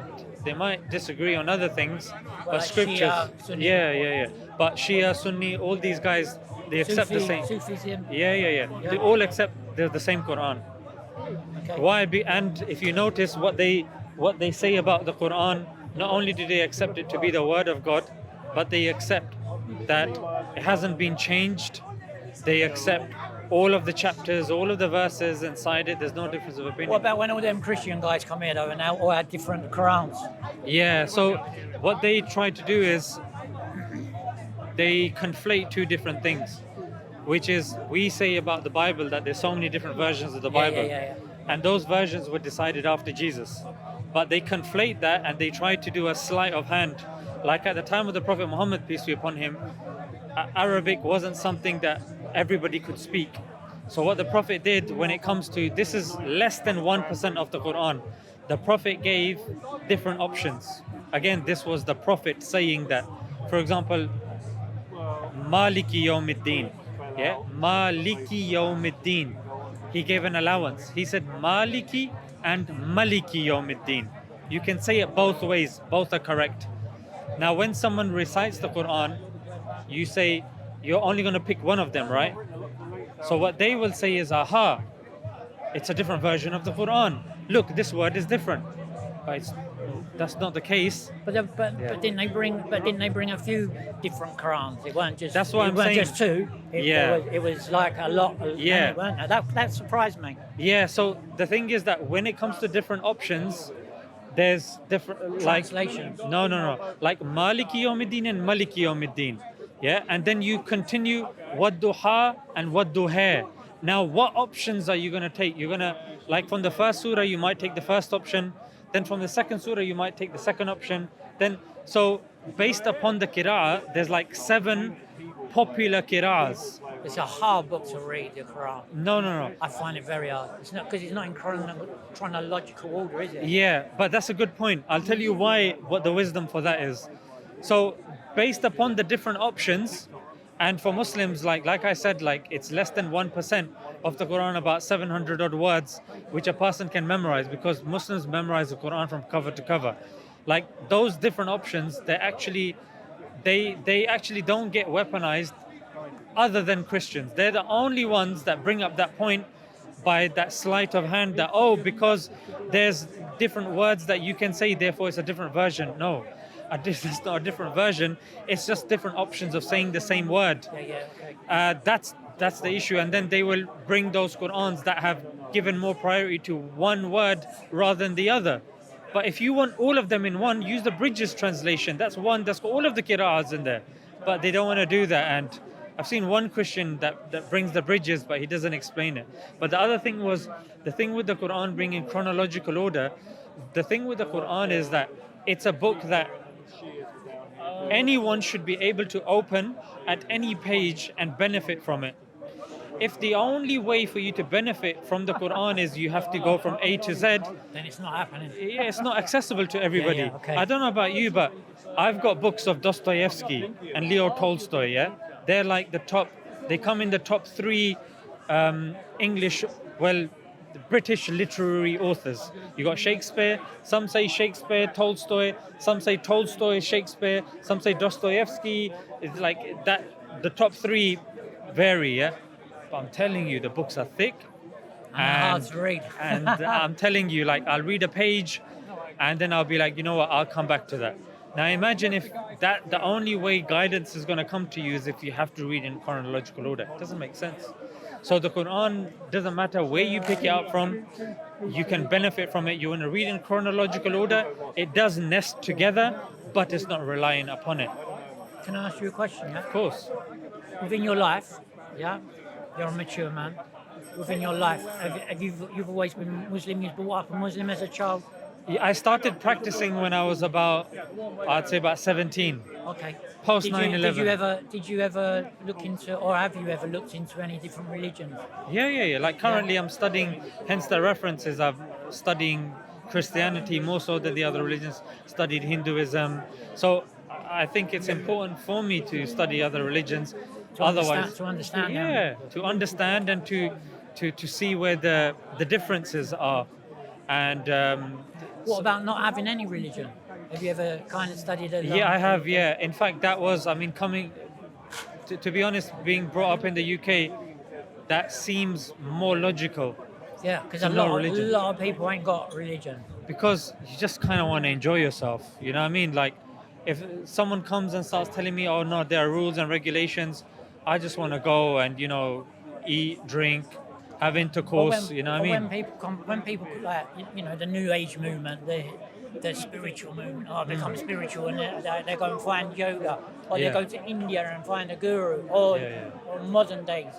disagree on other things, but like scriptures... Shia, Sunni. Yeah. But Shia, Sunni, all these guys, they accept the same... Sufism. Yeah. They all accept the same Quran. Okay. Why? And if you notice what they say about the Quran, not only do they accept it to be the word of God, but they accept that it hasn't been changed. They accept all of the chapters, all of the verses inside it. There's no difference of opinion. What about when all them Christian guys come here though and now all had different Qurans? Yeah, so what they try to do is they conflate two different things, which is, we say about the Bible that there's so many different versions of the Bible. Yeah. And those versions were decided after Jesus. But they conflate that and they try to do a sleight of hand. Like at the time of the Prophet Muhammad, peace be upon him, Arabic wasn't something that everybody could speak. So what the Prophet did, when it comes to, this is less than 1% of the Quran, the Prophet gave different options. again, this was the Prophet saying that. For example, Maliki Yawmiddin. Yeah, Maliki Yawmiddin. He gave an allowance. He said Maliki and Maliki Yawmiddin. You can say it both ways, both are correct. Now, when someone recites the Quran, you say you're only going to pick one of them, right? So what they will say is, aha, it's a different version of the Quran. Look, this word is different. But that's not the case. But didn't they bring a few different Qurans? It weren't just. That's what I'm saying. Just two. It was like a lot. Yeah. Weren't they? That surprised me. Yeah. So the thing is that when it comes to different options, there's different Translations. No. Like Maliki Yawmiddin and Maliki Yawmiddin. Yeah. And then you continue Wadduha and Wadduha. Now, what options are you going to take? You're going to, like from the first surah, you might take the first option. Then from the second surah, you might take the second option. Then, so based upon the qira'ah, there's like 7 popular qira'ahs. It's a hard book to read, the Quran. No. I find it very hard. It's not because it's not in chronological order, is it? Yeah, but that's a good point. I'll tell you what the wisdom for that is. So based upon the different options, and for Muslims, like I said, like it's less than 1% of the Quran, about 700 odd words, which a person can memorize, because Muslims memorize the Quran from cover to cover. Like those different options, they actually don't get weaponized other than Christians. They're the only ones that bring up that point by that sleight of hand that, because there's different words that you can say, therefore it's a different version. No. It's not a different version. It's just different options of saying the same word. Okay. That's the issue. And then they will bring those Qur'ans that have given more priority to one word rather than the other. But if you want all of them in one, use the Bridges translation. That's one that's got all of the qira'ahs in there. But they don't want to do that. And I've seen one Christian that brings the Bridges, but he doesn't explain it. But the other thing was, the thing with the Qur'an bringing chronological order, the thing with the Qur'an is that it's a book that anyone should be able to open at any page and benefit from it. If the only way for you to benefit from the Quran is you have to go from A to Z, then it's not happening. Yeah, it's not accessible to everybody. Okay. I don't know about you, but I've got books of Dostoevsky and Leo Tolstoy. Yeah, they're like they come in the top 3 English, British literary authors. You got Shakespeare. Some say Shakespeare, Tolstoy. Some say Tolstoy, Shakespeare. Some say Dostoevsky. It's like that. The top 3 vary. Yeah, but I'm telling you, the books are thick and hard to read. And I'm telling you, like, I'll read a page, and then I'll be like, you know what? I'll come back to that. Now imagine if the only way guidance is going to come to you is if you have to read in chronological order. It doesn't make sense. So the Quran, doesn't matter where you pick it up from, you can benefit from it. You want to read in chronological order, it does nest together, but it's not relying upon it. Can I ask you a question? Yeah? Of course. Within your life, yeah, you're a mature man. Within your life, you've always been Muslim? You was brought up a Muslim as a child? Yeah, I started practicing when I was about 17. Okay. Post 9/11. Did you ever look into, or have you ever looked into any different religions? Yeah. Like currently I'm studying, hence the references, I'm studying Christianity more so than the other religions, studied Hinduism. So I think it's important for me to study other religions. To understand Yeah, to understand and to see where the differences are. And what about not having any religion? Have you ever kind of studied it? Yeah, I have. Yeah, in fact, that was. I mean, coming to be honest, being brought up in the UK, that seems more logical. Yeah, because a lot of people ain't got religion. Because you just kind of want to enjoy yourself. You know what I mean? Like, if someone comes and starts telling me, "Oh no, there are rules and regulations," I just want to go and eat, drink, have intercourse. You know what I mean? When people like the New Age movement, the spiritual movement, become spiritual, and they go and find yoga, or they go to India and find a guru, or modern days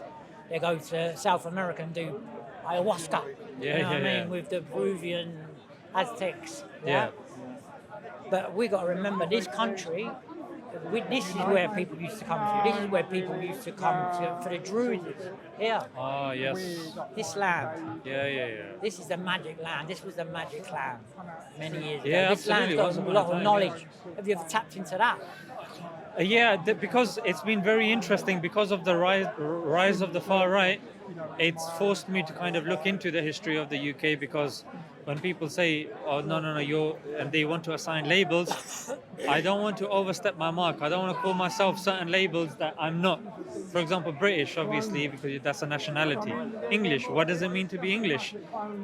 they go to South America and do ayahuasca. With the Peruvian Aztecs. Yeah. But we got to remember, this country this is where people used to come to. This is where people used to come to for the Druids. Here, Ah, yes. this land. Yeah. This is the magic land. This was the magic land many years ago. Yeah, This land's absolutely. got Once a upon a lot of time, knowledge. Have you ever tapped into that? Because it's been very interesting because of the rise of the far right. It's forced me to kind of look into the history of the UK, because when people say, "Oh no, and they want to assign labels," I don't want to overstep my mark. I don't want to call myself certain labels that I'm not. For example, British, obviously, because that's a nationality. English, what does it mean to be English?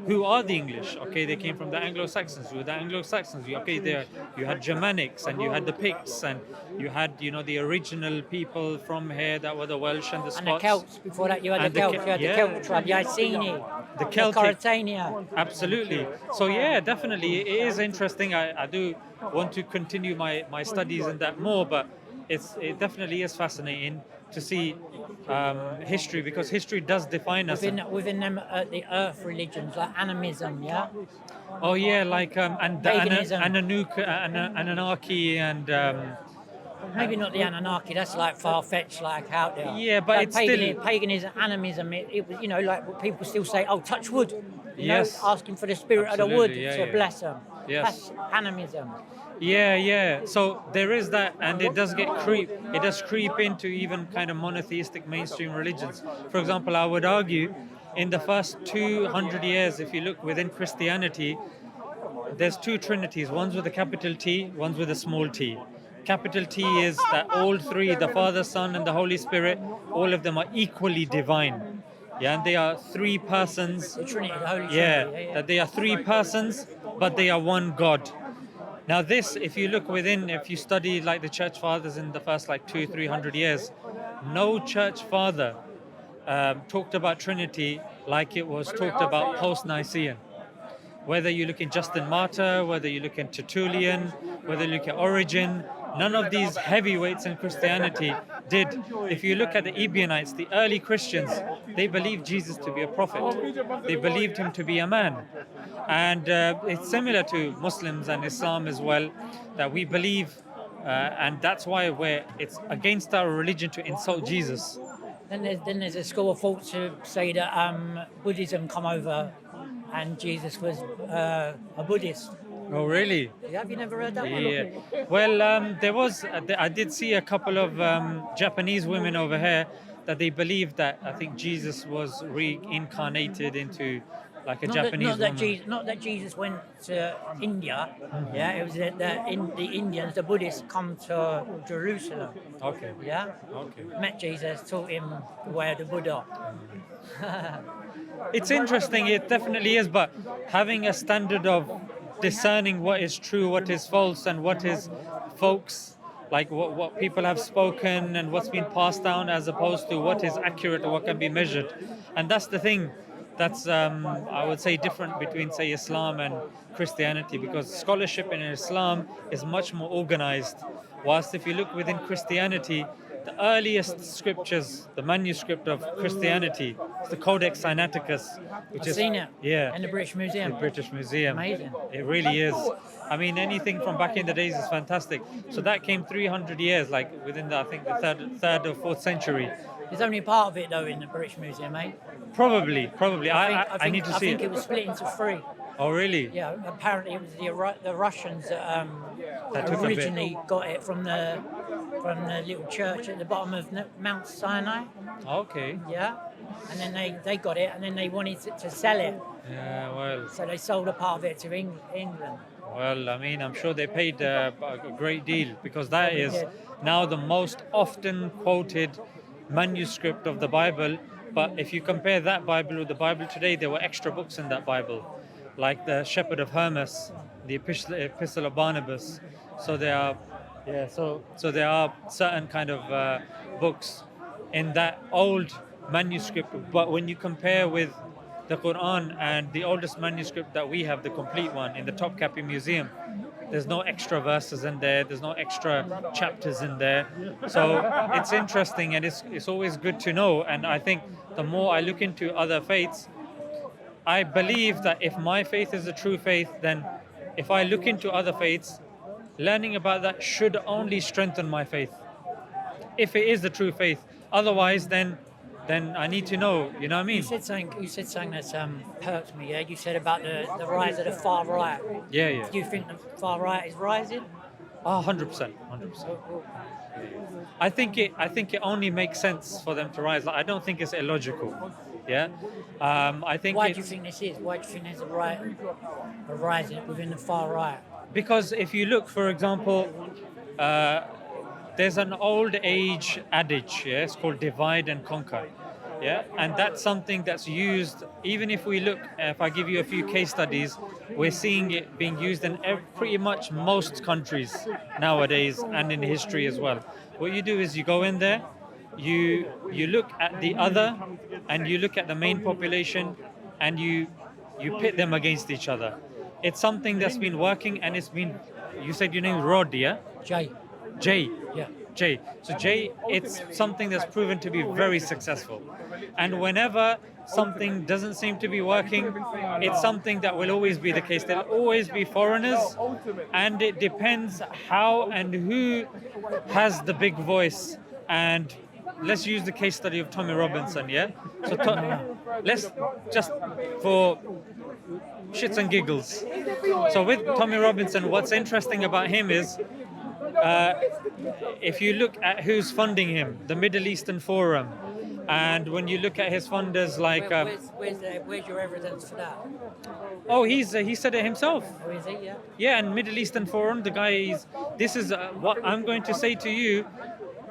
Who are the English? Okay, they came from the Anglo-Saxons. Who are the Anglo-Saxons? Okay, there you had Germanics, and you had the Picts, and you had the original people from here that were the Welsh and the Scots. And the Celts. Before that, you had And the Celts. You had the Celtic tribe, the Iceni, the Celtic. Coritania. Absolutely. So yeah, definitely, it is interesting. I do want to continue my studies in that more, but it definitely is fascinating to see history, because history does define us. Within them, the earth religions like animism, yeah. Oh yeah, like and the Paganism. Anunnaki and Maybe not the Anunnaki. That's like far-fetched, like out there. Yeah, but like it's still- paganism, animism. It was, like what people still say. Oh, touch wood. Yes. Asking for the spirit of the wood Absolutely, yeah, to yeah. bless them. Yes. That's animism. Yeah. So there is that, and it does creep into even kind of monotheistic mainstream religions. For example, I would argue in the first 200 years, if you look within Christianity, there's two trinities. One's with a capital T, one's with a small t. Capital T is that all three, the Father, Son, and the Holy Spirit, all of them are equally divine. Yeah, and they are three persons. The Trinity, the Holy Trinity. Yeah, that they are three persons, but they are one God. Now this, if you study like the church fathers in the first like 200-300 years, no church father talked about Trinity like it was talked about post-Nicene. Whether you look in Justin Martyr, whether you look in Tertullian, whether you look at Origen, none of these heavyweights in Christianity did. If you look at the Ebionites, the early Christians, they believed Jesus to be a prophet. They believed him to be a man. And it's similar to Muslims and Islam as well, that we believe, and that's why it's against our religion to insult Jesus. Then there's a school of thought to say that Buddhism come over and Jesus was a Buddhist. Oh, really? Have you never heard that one? Yeah. Well, I did see a couple of Japanese women over here that they believed that I think Jesus was reincarnated into like a Japanese woman. Not that Jesus went to India. Yeah, it was that the Indians, the Buddhists, come to Jerusalem. Okay. Yeah. Okay. Met Jesus, taught him the way of the Buddha. It's interesting, it definitely is, but having a standard of discerning what is true, what is false, and what is folks, like what people have spoken and what's been passed down, as opposed to what is accurate or what can be measured. And that's the thing that's, I would say, different between, say, Islam and Christianity, because scholarship in Islam is much more organized. Whilst if you look within Christianity, the earliest scriptures, the manuscript of Christianity, is the Codex Sinaiticus, which I've is seen it. Yeah, In the British Museum. the British Museum. Amazing. It really is. I mean, anything from back in the days is fantastic. So that came 300 years, like within the, I think, the third or fourth century. There's only part of it though in the British Museum, mate. Probably. I need to I see think it. it was split into three. Oh, really? Yeah, apparently it was the Russians that That took a bit. originally got it from the little church at the bottom of Mount Sinai. Okay. Yeah, and then they got it, and then they wanted to sell it, Yeah, well, so they sold a part of it to England. I mean, I'm sure they paid a great deal, because that is now the most often quoted manuscript of the Bible. But if you compare that Bible with the Bible today, there were extra books in that Bible, like the Shepherd of Hermas, the Epistle of Barnabas. So there are, so there are certain kind of books in that old manuscript. But when you compare with the Quran and the oldest manuscript that we have, the complete one in the Topkapi Museum, there's no extra verses in there, there's no extra chapters in there. So it's interesting, and it's always good to know. And I think the more I look into other faiths, I believe that if my faith is a true faith, then if I look into other faiths, learning about that should only strengthen my faith, if it is the true faith. Otherwise, then I need to know. You know what I You mean? said something. You said something that perked me. Yeah, you said about the rise of the far right. Yeah, yeah. Do you think the far right is rising? 100%, 100%. I think it only makes sense for them to rise. Like, I don't think it's illogical. Yeah, I think Why it's do you think this is? Why do you think there's a rising within the far right? because if you look, for example, there's an old age adage. Yeah, it's called divide and conquer. Yeah, and that's something that's used. Even if we look, if I give you a few case studies, we're seeing it being used in pretty much most countries nowadays, and in history as well. What you do is you go in there, you look at the other, and you look at the main population, and you pit them against each other. It's something that's been working, and it's been. You said your name is Rod, yeah? Jay. Jay. Yeah. Jay. So Jay, it's something that's proven to be very successful. And whenever something doesn't seem to be working, it's something that will always be the case. There'll always be foreigners, and it depends how and who has the big voice. And let's use the case study of Tommy Robinson, yeah? So let's just for shits and giggles. So with Tommy Robinson, what's interesting about him is if you look at who's funding him, the Middle Eastern Forum, and when you look at his funders like... Where's your evidence for that? Oh, he said it himself. Oh, is he? Yeah. Yeah, and Middle Eastern Forum, the guy is... This is what I'm going to say to you.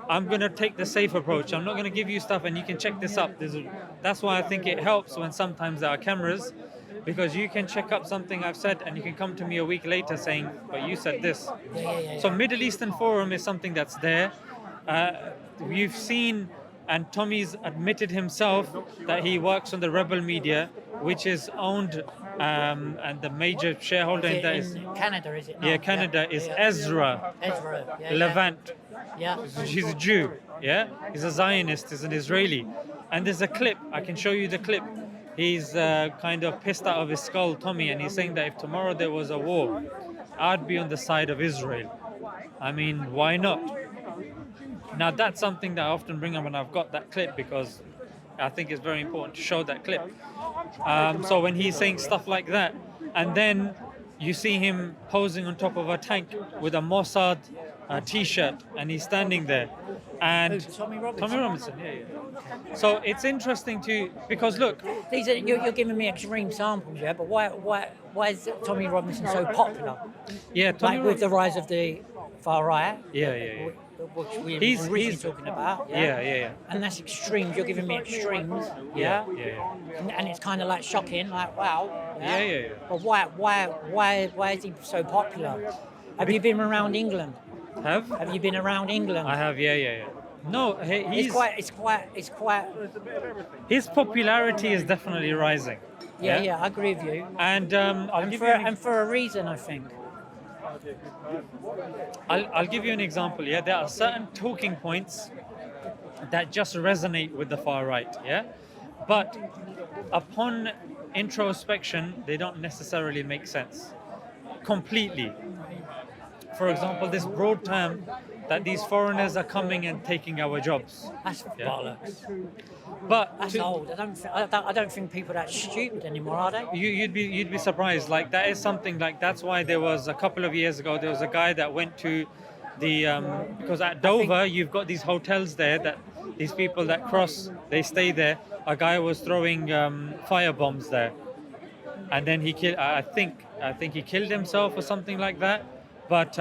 I'm going to take the safe approach. I'm not going to give you stuff and you can check this up. That's why I think it helps when sometimes there are cameras, because you can check up something I've said and you can come to me a week later saying, but you said this. Yeah. So Middle Eastern Forum is something that's there. You've seen, and Tommy's admitted himself that he works on the rebel media, which is owned, and the major shareholder in that is... Canada, is it not? Yeah, Canada is Ezra Ezra. Levant. Yeah. He's a Jew, yeah? He's a Zionist, he's an Israeli. And there's a clip, I can show you the clip. He's kind of pissed out of his skull, Tommy, and he's saying that if tomorrow there was a war, I'd be on the side of Israel. I mean, why not? Now, that's something that I often bring up, and I've got that clip because I think it's very important to show that clip. So when he's saying stuff like that, and then you see him posing on top of a tank with a Mossad t-shirt, and he's standing there. And Tommy Robinson? Tommy Robinson, yeah. So it's interesting because look, These are, you're giving me extreme samples, yeah. But why is Tommy Robinson so popular? yeah, Tommy Like with the rise of the far right. Yeah. Which we were He's- originally he's- talking about. Yeah. And that's extremes. You're giving me extremes. Yeah. And it's kind of like shocking. Like wow. Yeah. But why is he so popular? Have you been around England? Have you been around England? I have, yeah. No, he's It's quite. his popularity is definitely rising. Yeah. I agree with you. And And for a reason, I think. I'll give you an example. Yeah, there are certain talking points that just resonate with the far right. Yeah, but upon introspection, they don't necessarily make sense completely. For example, this broad term that these foreigners are coming and taking our jobs. That's bollocks. But That's old. I don't think people are that stupid anymore, are they? you'd be surprised. Like that is something like that's why there was a couple of years ago there was a guy that went to the because at Dover you've got these hotels there that these people that cross they stay there. A guy was throwing fire bombs there, and then he killed. I think he killed himself or something like that. But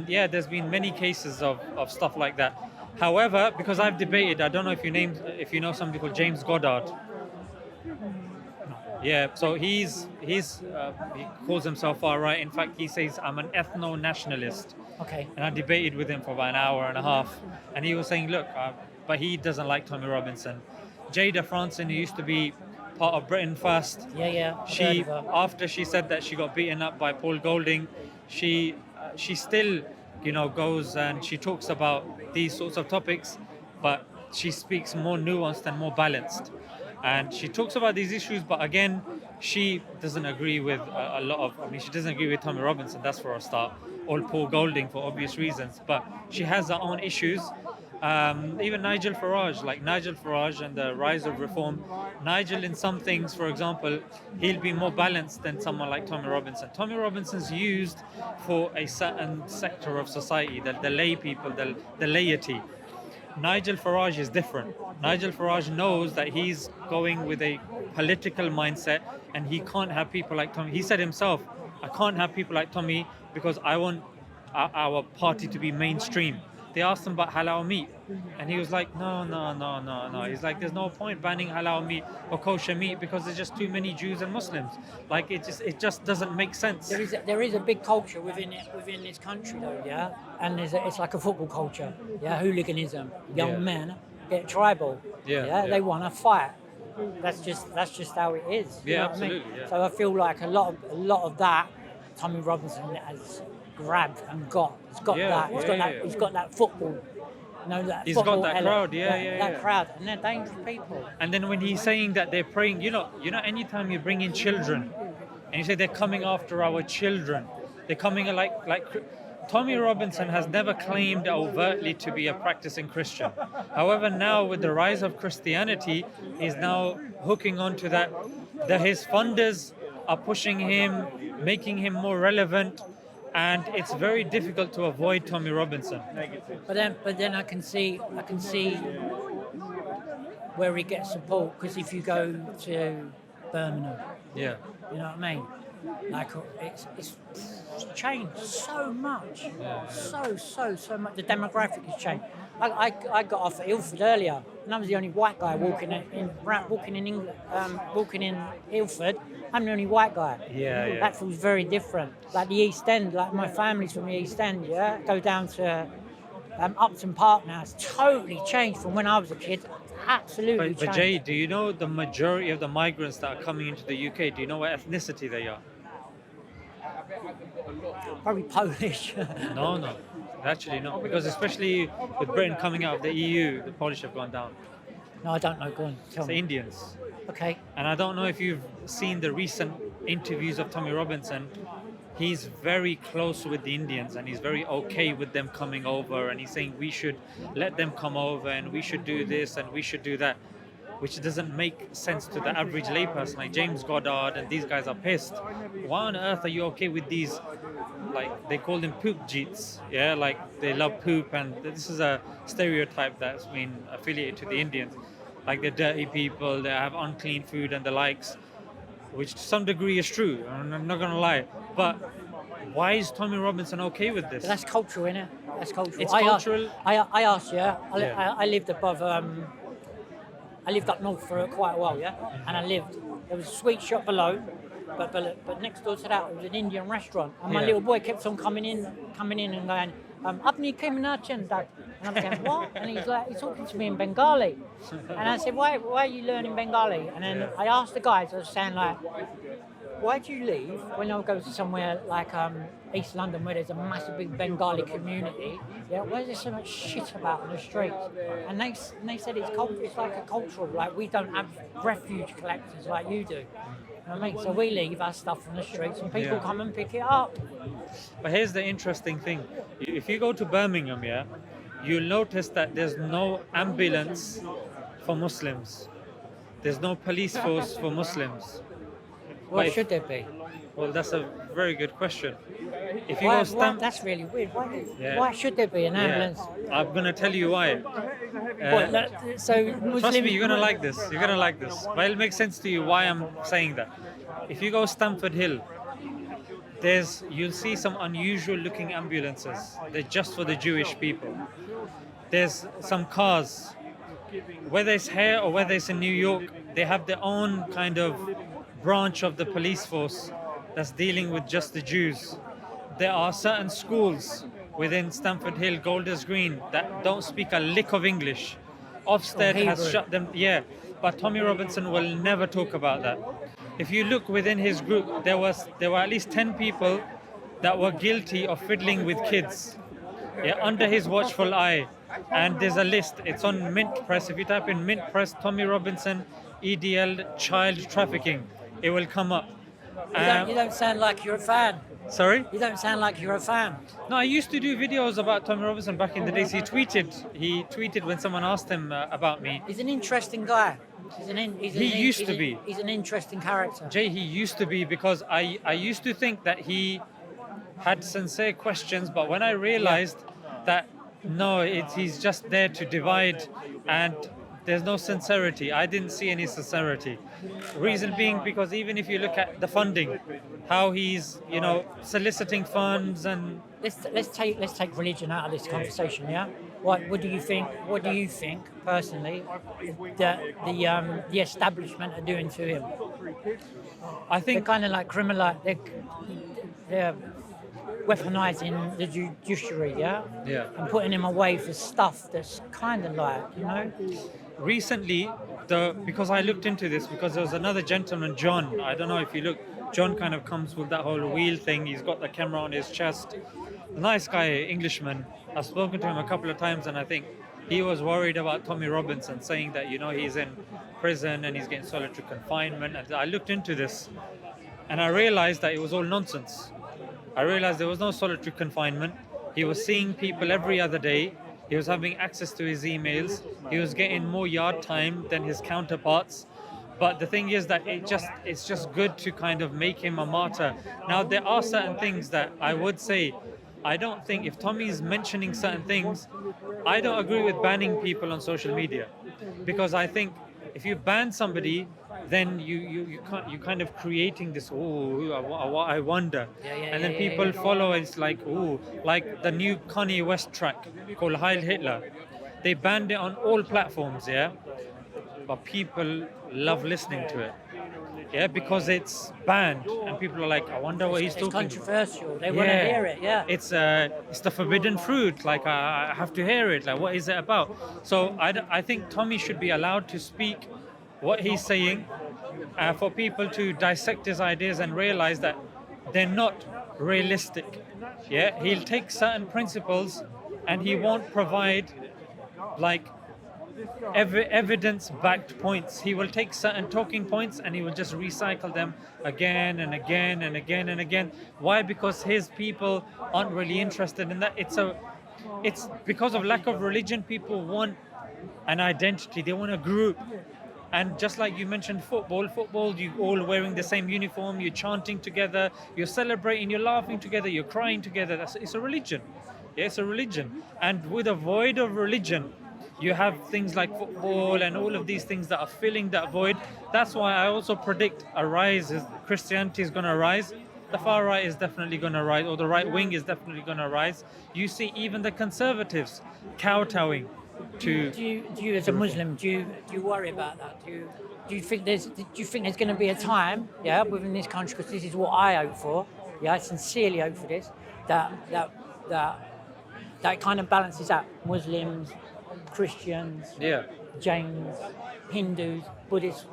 yeah, there's been many cases of stuff like that. However, because I've debated, I don't know if you know somebody called James Goddard. Yeah, so he calls himself far right. In fact, he says I'm an ethno-nationalist. Okay. And I debated with him for about an hour and a half, and he was saying, look, but he doesn't like Tommy Robinson. Jada Franson, who used to be part of Britain First. Yeah. She after she said that she got beaten up by Paul Golding, she still goes and she talks about these sorts of topics, but she speaks more nuanced and more balanced, and she talks about these issues, but again she doesn't agree with a lot of. I mean, she doesn't agree with Tommy Robinson. That's for a start. Or Paul Golding for obvious reasons. But she has her own issues. Even Nigel Farage and the rise of reform. Nigel, in some things, for example, he'll be more balanced than someone like Tommy Robinson. Tommy Robinson's used for a certain sector of society, the lay people, the laity. Nigel Farage is different. Nigel Farage knows that he's going with a political mindset, and he can't have people like Tommy. He said himself, I can't have people like Tommy because I want our party to be mainstream. They asked him about halal meat, and he was like, no. He's like, there's no point banning halal meat or kosher meat because there's just too many Jews and Muslims. Like, it just doesn't make sense. There is a big culture within this country, though, yeah. And it's like a football culture, yeah. Hooliganism, young men get tribal, yeah. They want to fight. That's just how it is. Yeah, you know absolutely. What I mean? Yeah. So I feel like a lot of that, Tommy Robinson has grabbed and got. He's got that. He's got that football. You know, that He's football got that element, crowd, that crowd, and they're dangerous people. And then when he's saying that they're praying, you know, anytime you bring in children, and you say they're coming after our children, they're coming like Tommy Robinson has never claimed overtly to be a practicing Christian. However, now with the rise of Christianity, he's now hooking onto that. His funders are pushing him, making him more relevant, and it's very difficult to avoid Tommy Robinson. But then I can see where he gets support, because if you go to Birmingham, Yeah. you know what I mean? Like it's changed so much, so much. The demographic has changed. I got off at Ilford earlier, and I was the only white guy walking in Ilford. I'm the only white guy. Yeah. That feels very different. Like the East End, like my family's from the East End. Yeah, go down to Upton Park now. It's totally changed from when I was a kid. Absolutely changed. But Jay, do you know the majority of the migrants that are coming into the UK? Do you know what ethnicity they are? Probably Polish. No, actually not. Because especially with Britain coming out of the EU, the Polish have gone down. No, I don't know. Go on, tell It's me. Indians. Okay. And I don't know if you've seen the recent interviews of Tommy Robinson. He's very close with the Indians, and he's very okay with them coming over, and he's saying we should let them come over, and we should do this and we should do that, which doesn't make sense to the average layperson. Like James Goddard and these guys are pissed. Why on earth are you okay with these, like they call them poop jeets, yeah, like they love poop, and this is a stereotype that's been affiliated to the Indians, like they're dirty people, they have unclean food and the likes, which to some degree is true, I'm not gonna lie. But why is Tommy Robinson okay with this? But that's cultural, innit? That's cultural. It's cultural. I asked, yeah. I lived above. I lived up north for quite a while, yeah. And there was a sweet shop below, but next door to that was an Indian restaurant. And my little boy kept on coming in and going, Apni Kriminachan, Dad. And I'm going, what? And he's talking to me in Bengali. And I said, why are you learning Bengali? And then I asked the guys, I was saying like, why do you leave when I go to somewhere like East London where there's a massive big Bengali community? Yeah, why is there so much shit about on the streets? And they said it's like a cultural, like we don't have refuge collectors like you do. You know what I mean? So we leave our stuff on the streets and people come and pick it up. But here's the interesting thing. If you go to Birmingham, yeah, you'll notice that there's no ambulance for Muslims. There's no police force for Muslims. Why should there be? Well, that's a very good question. If you Why, go that's really weird. Why should there be an ambulance? I'm going to tell you why. So Trust me, you're going to like this. You're going to like this. But it'll make sense to you why I'm saying that. If you go Stamford Hill, you'll see some unusual looking ambulances. They're just for the Jewish people. There's some cars, whether it's here or whether it's in New York, they have their own kind of branch of the police force that's dealing with just the Jews. There are certain schools within Stamford Hill, Golders Green, that don't speak a lick of English. Ofsted has shut them, but Tommy Robinson will never talk about that. If you look within his group, there were at least 10 people that were guilty of fiddling with kids, under his watchful eye. And there's a list, it's on Mint Press. If you type in Mint Press, Tommy Robinson, EDL, child trafficking, it will come up. You don't sound like you're a fan. Sorry? You don't sound like you're a fan. No, I used to do videos about Tommy Robinson back in the days. He tweeted when someone asked him about me. He's an interesting guy. He used to be. He's an interesting character. Jay, he used to be, because I used to think that he had sincere questions, but when I realized that no, he's just there to divide and there's no sincerity. I didn't see any sincerity. Reason being, because even if you look at the funding, how he's, soliciting funds and... Let's take religion out of this conversation, yeah? What do you think? What do you think personally that the establishment are doing to him? I think they're kind of like they're weaponizing the judiciary, yeah, and putting him away for stuff that's kind of like, Recently, because I looked into this, because there was another gentleman, John. I don't know if you look. John kind of comes with that whole wheel thing. He's got the camera on his chest. Nice guy, Englishman. I've spoken to him a couple of times, and I think he was worried about Tommy Robinson, saying that he's in prison and he's getting solitary confinement. And I looked into this, and I realized that it was all nonsense. I realized there was no solitary confinement. He was seeing people every other day. He was having access to his emails. He was getting more yard time than his counterparts. But the thing is that it's just good to kind of make him a martyr. Now, there are certain things that I would say, I don't think, if Tommy's mentioning certain things, I don't agree with banning people on social media. Because I think if you ban somebody, then you kind of creating this, I wonder. And then people follow, it's like, like the new Kanye West track called Heil Hitler. They banned it on all platforms, but people love listening to it, because it's banned, and people are like, I wonder what he's talking about. It's controversial. They want to hear it. It's the forbidden fruit. Like, I have to hear it. Like, what is it about? So I think Tommy should be allowed to speak what he's saying, for people to dissect his ideas and realize that they're not realistic. He'll take certain principles and he won't provide like evidence-backed points. He will take certain talking points and he will just recycle them again and again and again and again. Why? Because his people aren't really interested in that. It's because of lack of religion. People want an identity. They want a group. And just like you mentioned, football, you all wearing the same uniform, you're chanting together, you're celebrating, you're laughing together, you're crying together. It's a religion. It's a religion. And with a void of religion, you have things like football and all of these things that are filling that void. That's why I also predict a rise. Christianity is going to rise. The far right is definitely going to rise, or the right wing is definitely going to rise. You see even the conservatives kowtowing to... Do you as a Muslim, do you worry about that? Do you think there's going to be a time, within this country, because this is what I hope for, I sincerely hope for this, that kind of balances out Muslims, Christians, Jains, Hindus, Buddhists.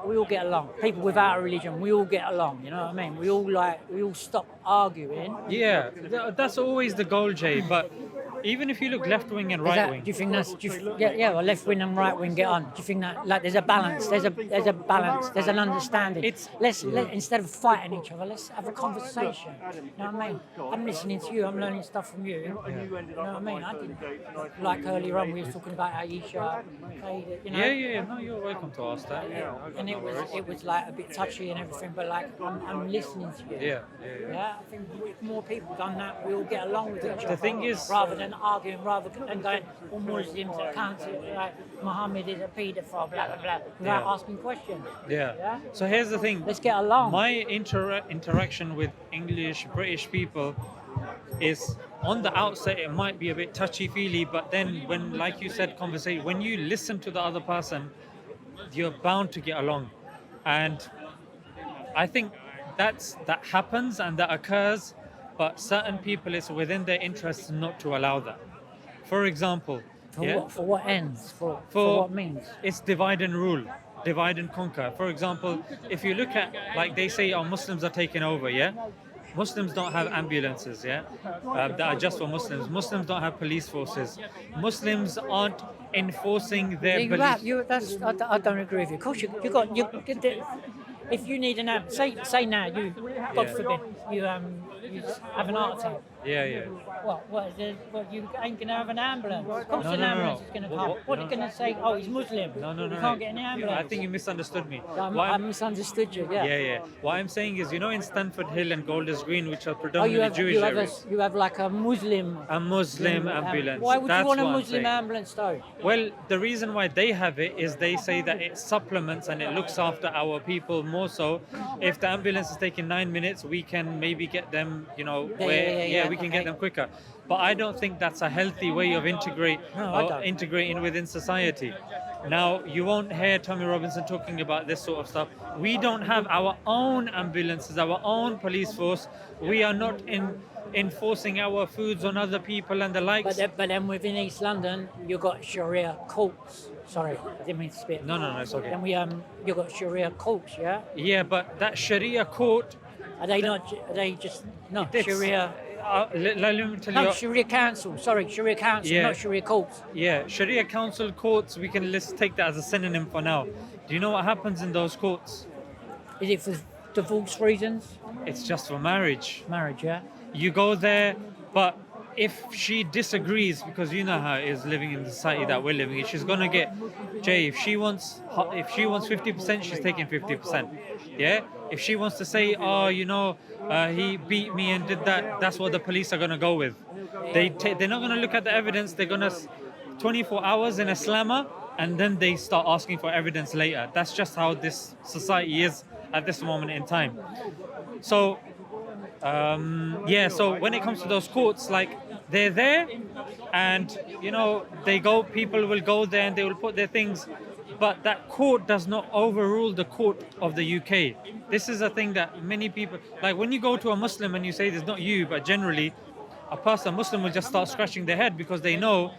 We all get along. People without a religion, we all get along. You know what I mean? We all stop arguing. Yeah, that's always the goal, Jay. But even if you look left wing and right wing, do you think that's? Well, left wing and right wing get on. Do you think that there's a balance? There's a balance. There's an understanding. Let's instead of fighting each other, let's have a conversation. You know what I mean? I'm listening to you. I'm learning stuff from you. You know what I mean? I didn't like earlier on. We were talking about Aisha. No, you're welcome to ask that. And it was like a bit touchy and everything, but like I'm listening to you. I think if more people done that, we all get along with each other. The thing is, rather than arguing, rather than going, all Muslims are counted, like Muhammad is a paedophile, blah blah blah, without asking questions. So here's the thing. Let's get along. My interaction with English, British people is, on the outset, it might be a bit touchy-feely, but then when, like you said, conversation, when you listen to the other person, you're bound to get along. And I think that happens and that occurs, but certain people, it's within their interests not to allow that. For example, for what ends? For what means? It's divide and rule, divide and conquer. For example, if you look at, like they say, Muslims are taking over, Muslims don't have ambulances, that are just for Muslims. Muslims don't have police forces. Muslims aren't enforcing their beliefs. I don't agree with you. Of course, if you need an ambulance, say now you, God forbid, you have an heart attack. Yeah. What, you ain't going to have an ambulance. Of course an ambulance is going to come. What are you going to say? Oh, he's Muslim. No. You can't get an ambulance. I think you misunderstood me. I misunderstood you, yeah. Yeah. What I'm saying is, in Stanford Hill and Golders Green, which are predominantly Jewish areas. You have like a Muslim ambulance. Why would you want a what I'm Muslim saying. ambulance though? Well, the reason why they have it is they say that it supplements and it looks after our people more so. If the ambulance is taking 9 minutes, we can maybe get them, we can get them quicker. But I don't think that's a healthy way of integrating within society. Now, you won't hear Tommy Robinson talking about this sort of stuff. We don't have our own ambulances, our own police force. We are not enforcing our foods on other people and the likes. But then within East London, you've got Sharia courts. Sorry, I didn't mean to spit. No, it's okay. Then you've got Sharia courts, yeah? Yeah, but that Sharia court... Are they just... No, Sharia... let me tell you... Sharia council. Sorry, Sharia council, not Sharia courts. Yeah, Sharia council courts, let's take that as a synonym for now. Do you know what happens in those courts? Is it for divorce reasons? It's just for marriage. Marriage, yeah. You go there, but if she disagrees, because you know how it is living in the society that we're living in, she's gonna get, Jay, if she wants 50%, she's taking 50%. Yeah? If she wants to say, he beat me and did that, that's what the police are gonna go with. They're not gonna look at the evidence, they're gonna 24 hours in a slammer, and then they start asking for evidence later. That's just how this society is at this moment in time. So, so when it comes to those courts, they're there and, people will go there and they will put their things, but that court does not overrule the court of the UK. This is a thing that many people, when you go to a Muslim and you say it's not you, but generally, a Muslim will just start scratching their head because they know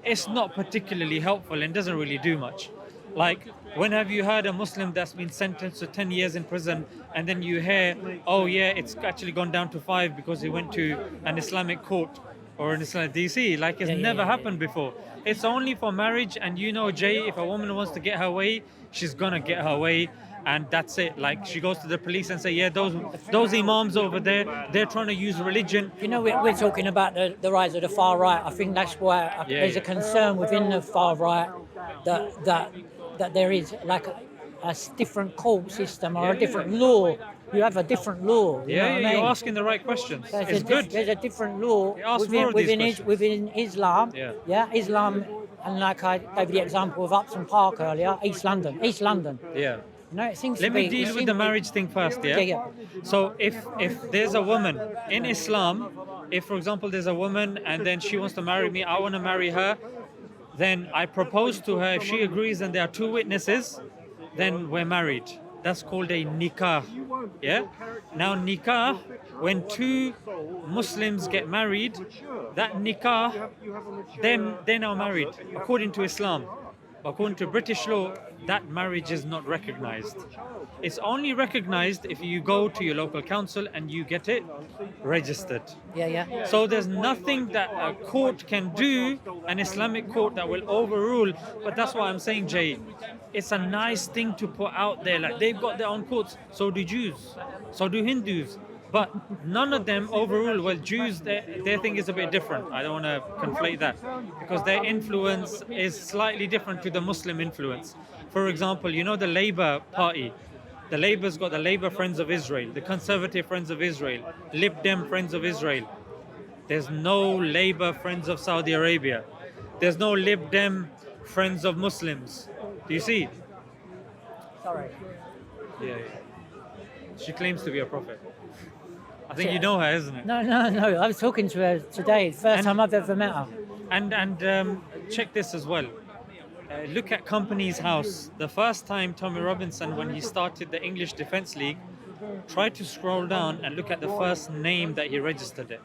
it's not particularly helpful and doesn't really do much. When have you heard a Muslim that's been sentenced to 10 years in prison and then you hear, it's actually gone down to 5 because he went to an Islamic court or an Islamic DC? It's never happened before. It's only for marriage, and Jay, if a woman wants to get her way, she's gonna get her way, and that's it. She goes to the police and say, those imams over there, they're trying to use religion. We're talking about the rise of the far right. I think that's why there's a concern within the far right that there is a different court system or a different law. You have a different law. You're asking the right questions. It's good. There's a different law within Islam. Yeah. Islam, and I gave the example of Upton Park earlier, East London. Yeah. It seems Let me deal with the marriage thing first, yeah? So if there's a woman in Islam, if for example there's a woman and then she wants to marry me, I want to marry her, then I propose to her. If she agrees and there are 2 witnesses, then we're married. That's called a nikah. Yeah? Now nikah, when 2 Muslims get married, that nikah, they're now married according to Islam. According to British law, that marriage is not recognized. It's only recognized if you go to your local council and you get it registered. Yeah. So there's nothing that a court can do, an Islamic court, that will overrule. But that's what I'm saying, Jay. It's a nice thing to put out there. They've got their own courts. So do Jews. So do Hindus. But none of them overrule. Well, Jews, their thing is a bit different. I don't want to conflate that, because their influence is slightly different to the Muslim influence. For example, the Labour Party. The Labour's got the Labour Friends of Israel, the Conservative Friends of Israel, Lib Dem Friends of Israel. There's no Labour Friends of Saudi Arabia. There's no Lib Dem Friends of Muslims. Do you see? Sorry. Yeah. She claims to be a prophet. I think you know her, isn't it? No. I was talking to her today. First time I've ever met her. And check this as well. Look at Company's House. The first time Tommy Robinson, when he started the English Defence League, try to scroll down and look at the first name that he registered it.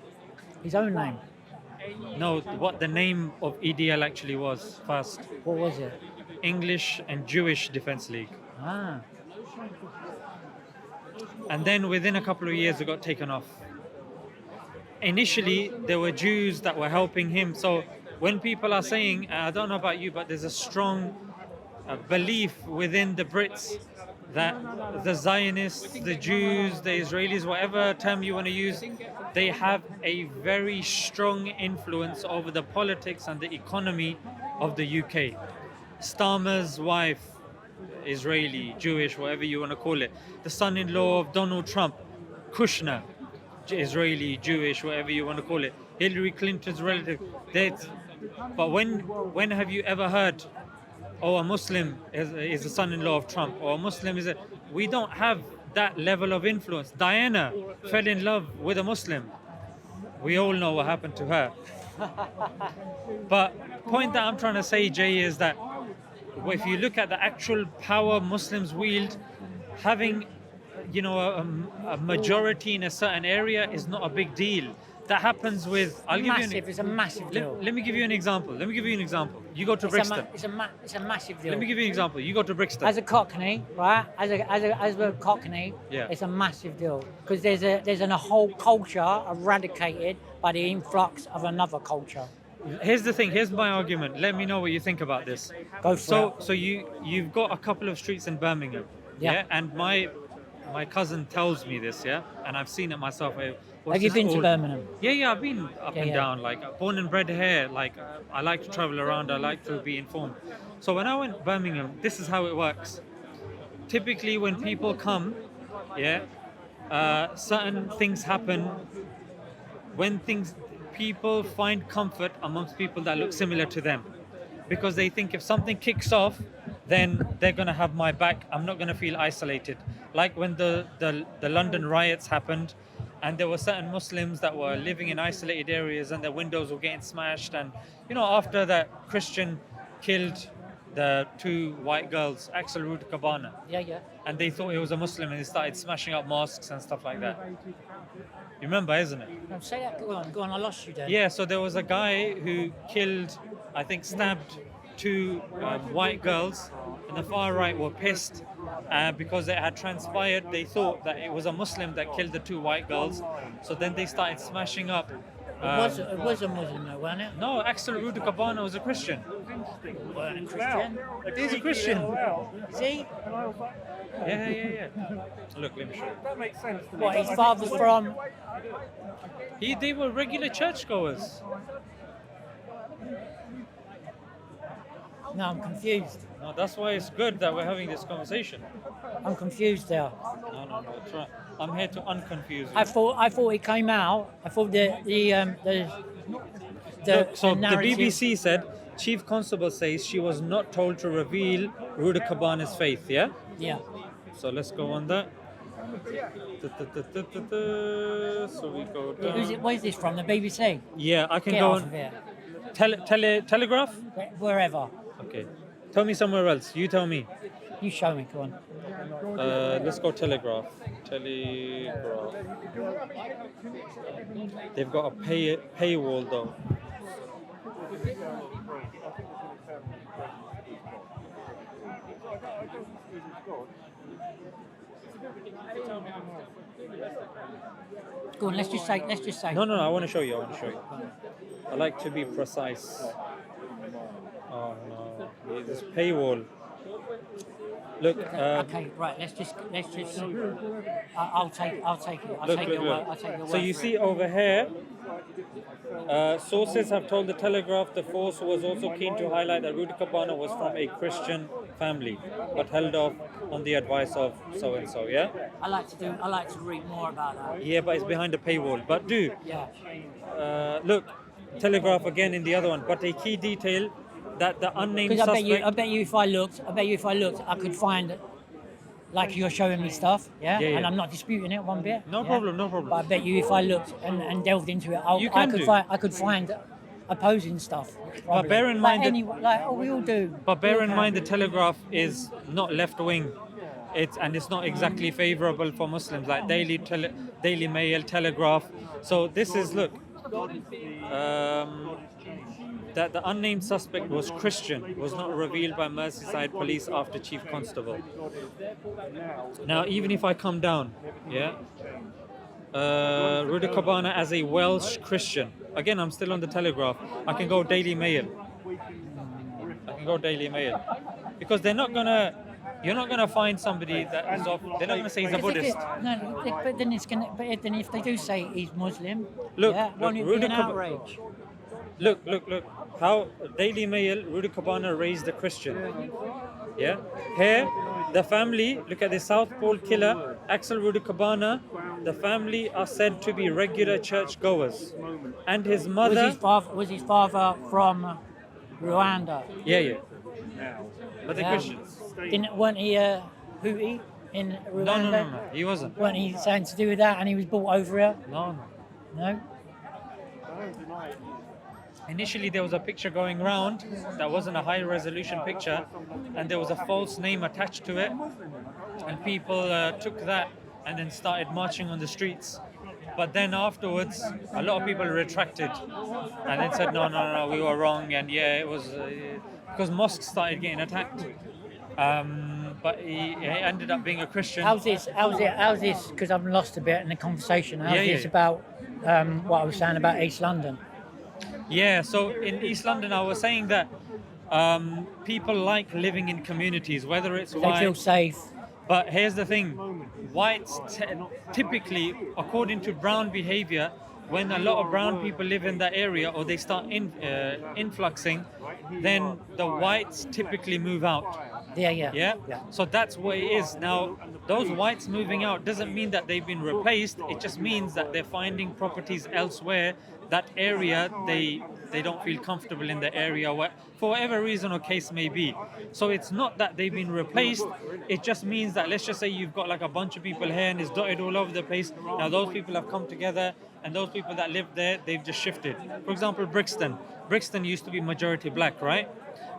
His own name? No, what the name of EDL actually was first. What was it? English and Jewish Defence League. Ah. And then within a couple of years it got taken off. Initially, there were Jews that were helping him. So when people are saying, I don't know about you, but there's a strong belief within the Brits that the Zionists, the Jews, the Israelis, whatever term you want to use, they have a very strong influence over the politics and the economy of the UK. Starmer's wife, Israeli, Jewish, whatever you want to call it. The son-in-law of Donald Trump, Kushner, Israeli, Jewish, whatever you want to call it. Hillary Clinton's relative. But when have you ever heard, oh, a Muslim is the son-in-law of Trump, or a Muslim is a... We don't have that level of influence. Diana fell in love with a Muslim. We all know what happened to her. But point that I'm trying to say, Jay, is that if you look at the actual power Muslims wield, having, you know, a majority in a certain area is not a big deal. That happens with... It's a massive deal. Let me give you an example. You go to Brixton. It's a massive deal. Let me give you an example. You go to Brixton. As a Cockney, right? As a Cockney, Yeah. It's a massive deal because there's a whole culture eradicated by the influx of another culture. Here's the thing. Here's my argument. Let me know what you think about this. Go for it. So you've got a couple of streets in Birmingham. Yeah. And my cousin tells me this. Yeah. And I've seen it myself. Have you been to Birmingham? Yeah, I've been up and Yeah. down, like born and bred here. Like I like to travel around. I like to be informed. So when I went to Birmingham, this is how it works. Typically, when people come, certain things happen. People find comfort amongst people that look similar to them, because they think if something kicks off, then they're gonna have my back. I'm not gonna feel isolated. Like when the London riots happened, and there were certain Muslims that were living in isolated areas and their windows were getting smashed. And, you know, after that Christian killed the two white girls, Axel Ruud Cabana. Yeah. And they thought he was a Muslim and they started smashing up mosques and stuff like that. You remember, isn't it? No, say that. Go on. I lost you there. Yeah, so there was a guy who killed, I think stabbed two white girls, and the far right were pissed because it had transpired. They thought that it was a Muslim that killed the two white girls, so then they started smashing up. It was a Muslim though, wasn't it? No, Axel Ruud Cabana was a Christian. Christian? He's a Christian. See? Yeah. Look, let me show you. That makes sense to me. What, his father's from... They were regular churchgoers. No, I'm confused. No, that's why it's good that we're having this conversation. I'm confused there. No. I'm here to unconfuse you. I thought it came out. I thought Look, so the narrative- BBC said Chief Constable says she was not told to reveal Ruud Cabana's faith. Yeah. Yeah. So let's go on that. So we go down. Where's this from? The BBC? Yeah, I can Get go off on. of here. Telegraph. Wherever. Okay. Tell me somewhere else. You tell me. You show me. Go on. Let's go Telegraph. Telegraph. They've got a paywall though. Go on. Let's just say. No. I want to show you. I like to be precise. Oh no. This paywall. Look. Okay. Right. Let's just. I'll take it. I'll take your word. I'll take your word. So you for see it. over here, sources have told the Telegraph the force was also keen to highlight that Ruud Cabana was from a Christian family, but held off on the advice of so and so. Yeah. I like to read more about that. Yeah, but it's behind a paywall. But Yeah. look, Telegraph again in the other one. But a key detail that the unnamed Because suspect. I bet you if I looked, I could find, like you're showing me stuff, yeah? Yeah. And I'm not disputing it one bit. No yeah? problem. But I bet you if I looked and delved into it, I could find opposing stuff. Probably. bear in mind that- like we all do. But bear We in all mind the can. Telegraph is not left wing. It's not exactly favourable for Muslims, like Daily Mail, Telegraph. So this is that the unnamed suspect was Christian was not revealed by Merseyside police after Chief Constable. Now, even if I come down, Ruud Cabana as a Welsh Christian. Again, I'm still on the Telegraph. I can go Daily Mail. Because they're not gonna You're not going to find somebody that is of. They're not going to say he's a Buddhist. But then it's gonna. But then if they do say he's Muslim, Look, won't it be an outrage? Look. How Daily Mail, Rudy Cabana raised a Christian. Yeah. Here, the family, look at the South Pole killer, Axel Rudy Cabana. The family are said to be regular churchgoers. And his mother... Was his father from Rwanda? Yeah. But they're Christians. Weren't he a Houthi in Rwanda? No. He wasn't. Weren't he something to do with that and he was brought over here? No. No? Initially, there was a picture going around that wasn't a high resolution picture, and there was a false name attached to it, and people took that and then started marching on the streets. But then afterwards, a lot of people retracted and then said, no, we were wrong, and it was because mosques started getting attacked. But he ended up being a Christian. How's this? Because I'm lost a bit in the conversation. How's this about what I was saying about East London? Yeah, so in East London, I was saying that people like living in communities, whether it's white. They feel safe. But here's the thing, whites typically, according to brown behavior, when a lot of brown people live in that area or they start influxing, then the whites typically move out. Yeah? So that's what it is. Now, those whites moving out doesn't mean that they've been replaced. It just means that they're finding properties elsewhere. That area, they don't feel comfortable in the area, for whatever reason or case may be. So it's not that they've been replaced. It just means that, let's just say you've got like a bunch of people here and it's dotted all over the place. Now those people have come together, and those people that lived there, they've just shifted. For example, Brixton. Brixton used to be majority black, right?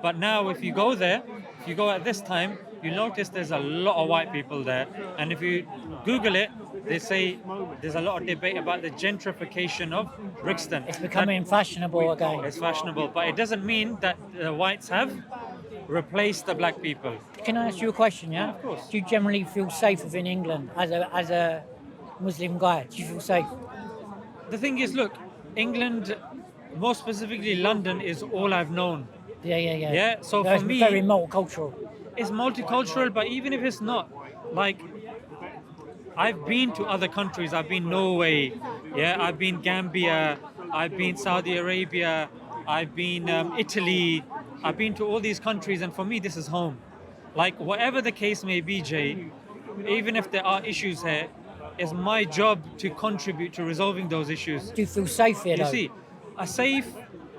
But now if you go there, if you go at this time, you notice there's a lot of white people there. And if you Google it, they say there's a lot of debate about the gentrification of Brixton. It's becoming fashionable again. It's fashionable, but it doesn't mean that the whites have replaced the black people. Can I ask you a question, yeah? Of course. Do you generally feel safe within England as a Muslim guy? Do you feel safe? The thing is, look, England, more specifically London, is all I've known. Yeah. Yeah, so it's for me... very multicultural. It's multicultural, but even if it's not, like... I've been to other countries. I've been Norway, I've been Gambia, I've been Saudi Arabia, I've been Italy. I've been to all these countries, and for me, this is home. Like, whatever the case may be, Jay, even if there are issues here, it's my job to contribute to resolving those issues. Do you feel safe here, You though? see, a safe...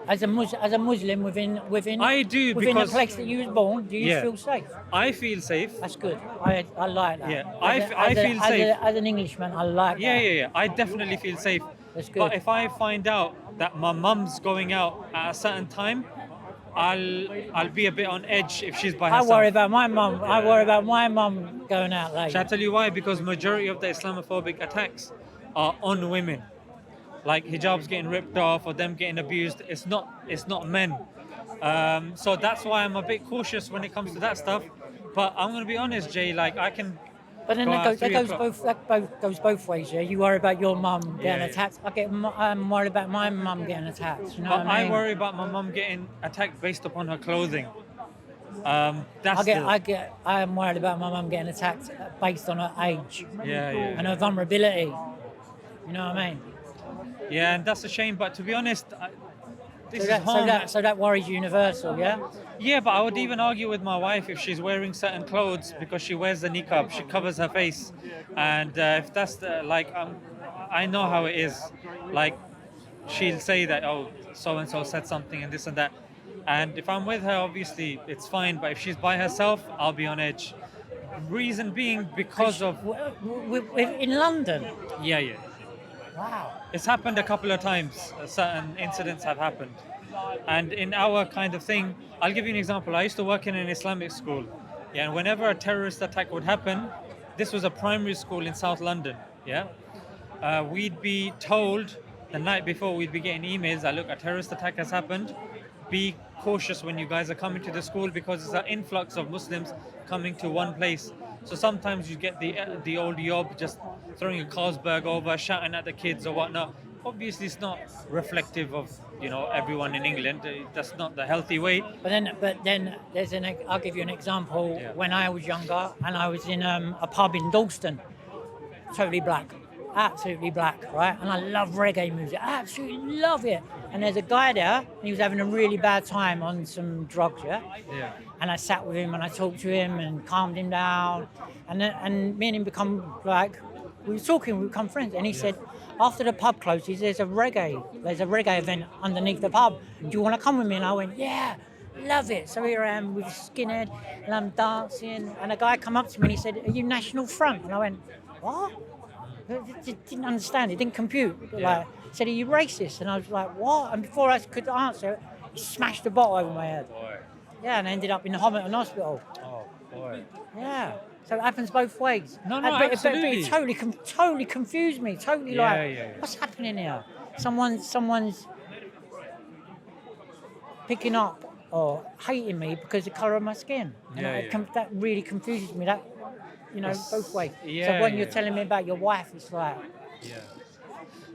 As a Muslim within I do, within because... the place that you was born, do you feel safe? I feel safe. That's good. I like that. Yeah, I feel safe. As an Englishman, I like that. Yeah. I definitely feel safe. That's good. But if I find out that my mum's going out at a certain time, I'll be a bit on edge if she's by herself. I worry about my mum. I worry about my mum going out late. Shall I tell you why? Because majority of the Islamophobic attacks are on women. Like hijabs getting ripped off or them getting abused. It's not men. So that's why I'm a bit cautious when it comes to that stuff. But I'm going to be honest, Jay, like I can... But then that goes both ways, yeah? You worry about your mum getting attacked. I'm worried about my mum getting attacked. You know what I mean? I worry about my mum getting attacked based upon her clothing. I'm worried about my mum getting attacked based on her age. And her vulnerability. You know what I mean? Yeah, and that's a shame. But to be honest, this is home. So that worries universal, yeah? Yeah, but I would even argue with my wife if she's wearing certain clothes because she wears the niqab, she covers her face, and if that's I know how it is. Like, she'll say that, oh, so and so said something and this and that, and if I'm with her, obviously it's fine. But if she's by herself, I'll be on edge. Reason being because of in London. Yeah. Wow. It's happened a couple of times. Certain incidents have happened. And in our kind of thing, I'll give you an example. I used to work in an Islamic school. Yeah, and whenever a terrorist attack would happen, this was a primary school in South London. Yeah. We'd be told the night before, we'd be getting emails that, look, a terrorist attack has happened. Be cautious when you guys are coming to the school because it's an influx of Muslims coming to one place. So sometimes you get the old yob just throwing a Carlsberg over, shouting at the kids or whatnot. obviously it's not reflective of everyone in England. That's not the healthy way. But then I'll give you an example. Yeah. When I was younger and I was in a pub in Dalston, totally black, absolutely black, right? And I love reggae music, absolutely love it. And there's a guy there, and he was having a really bad time on some drugs, yeah? Yeah. And I sat with him and I talked to him and calmed him down. And me and him become like, we were talking, we become friends. And he said, after the pub closes, there's a reggae event underneath the pub. Do you want to come with me? And I went, yeah, love it. So here I am with a skinhead and I'm dancing. And a guy come up to me and he said, are you National Front? And I went, what? Didn't understand, it didn't compute. Yeah. Like, he said, are you racist? And I was like, what? And before I could answer, he smashed the bottle over my head. Boy. Yeah, and I ended up in the Hospital. Oh boy. Yeah. So it happens both ways. No, But absolutely. it totally confused me. Totally what's happening here? Someone's picking up or hating me because of the colour of my skin. And that really confuses me. That, both ways. So when you're telling me about your wife, it's like... Yeah.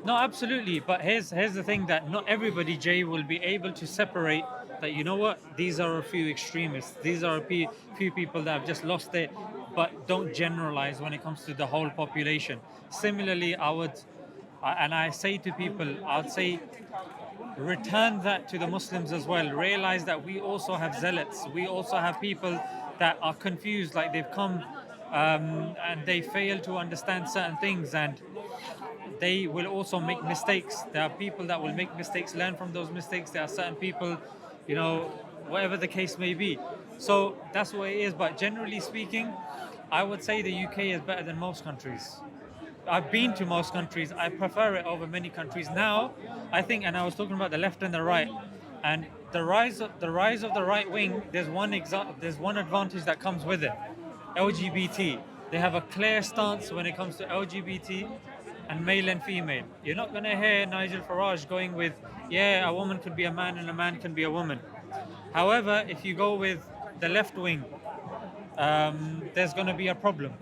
No, absolutely. But here's the thing, that not everybody, Jay, will be able to separate that, you know what, these are a few extremists. These are a few people that have just lost it, but don't generalize when it comes to the whole population. Similarly, I say to people, I'd say, return that to the Muslims as well. Realize that we also have zealots. We also have people that are confused, like they've come and they fail to understand certain things, and they will also make mistakes. There are people that will make mistakes, learn from those mistakes. There are certain people, whatever the case may be. So that's what it is. But generally speaking, I would say the UK is better than most countries. I've been to most countries. I prefer it over many countries. Now, I think, and I was talking about the left and the right, and the rise of the right wing. There's one advantage that comes with it. LGBT. They have a clear stance when it comes to LGBT and male and female. You're not going to hear Nigel Farage going with, a woman could be a man and a man can be a woman. However, if you go with the left wing, there's going to be a problem.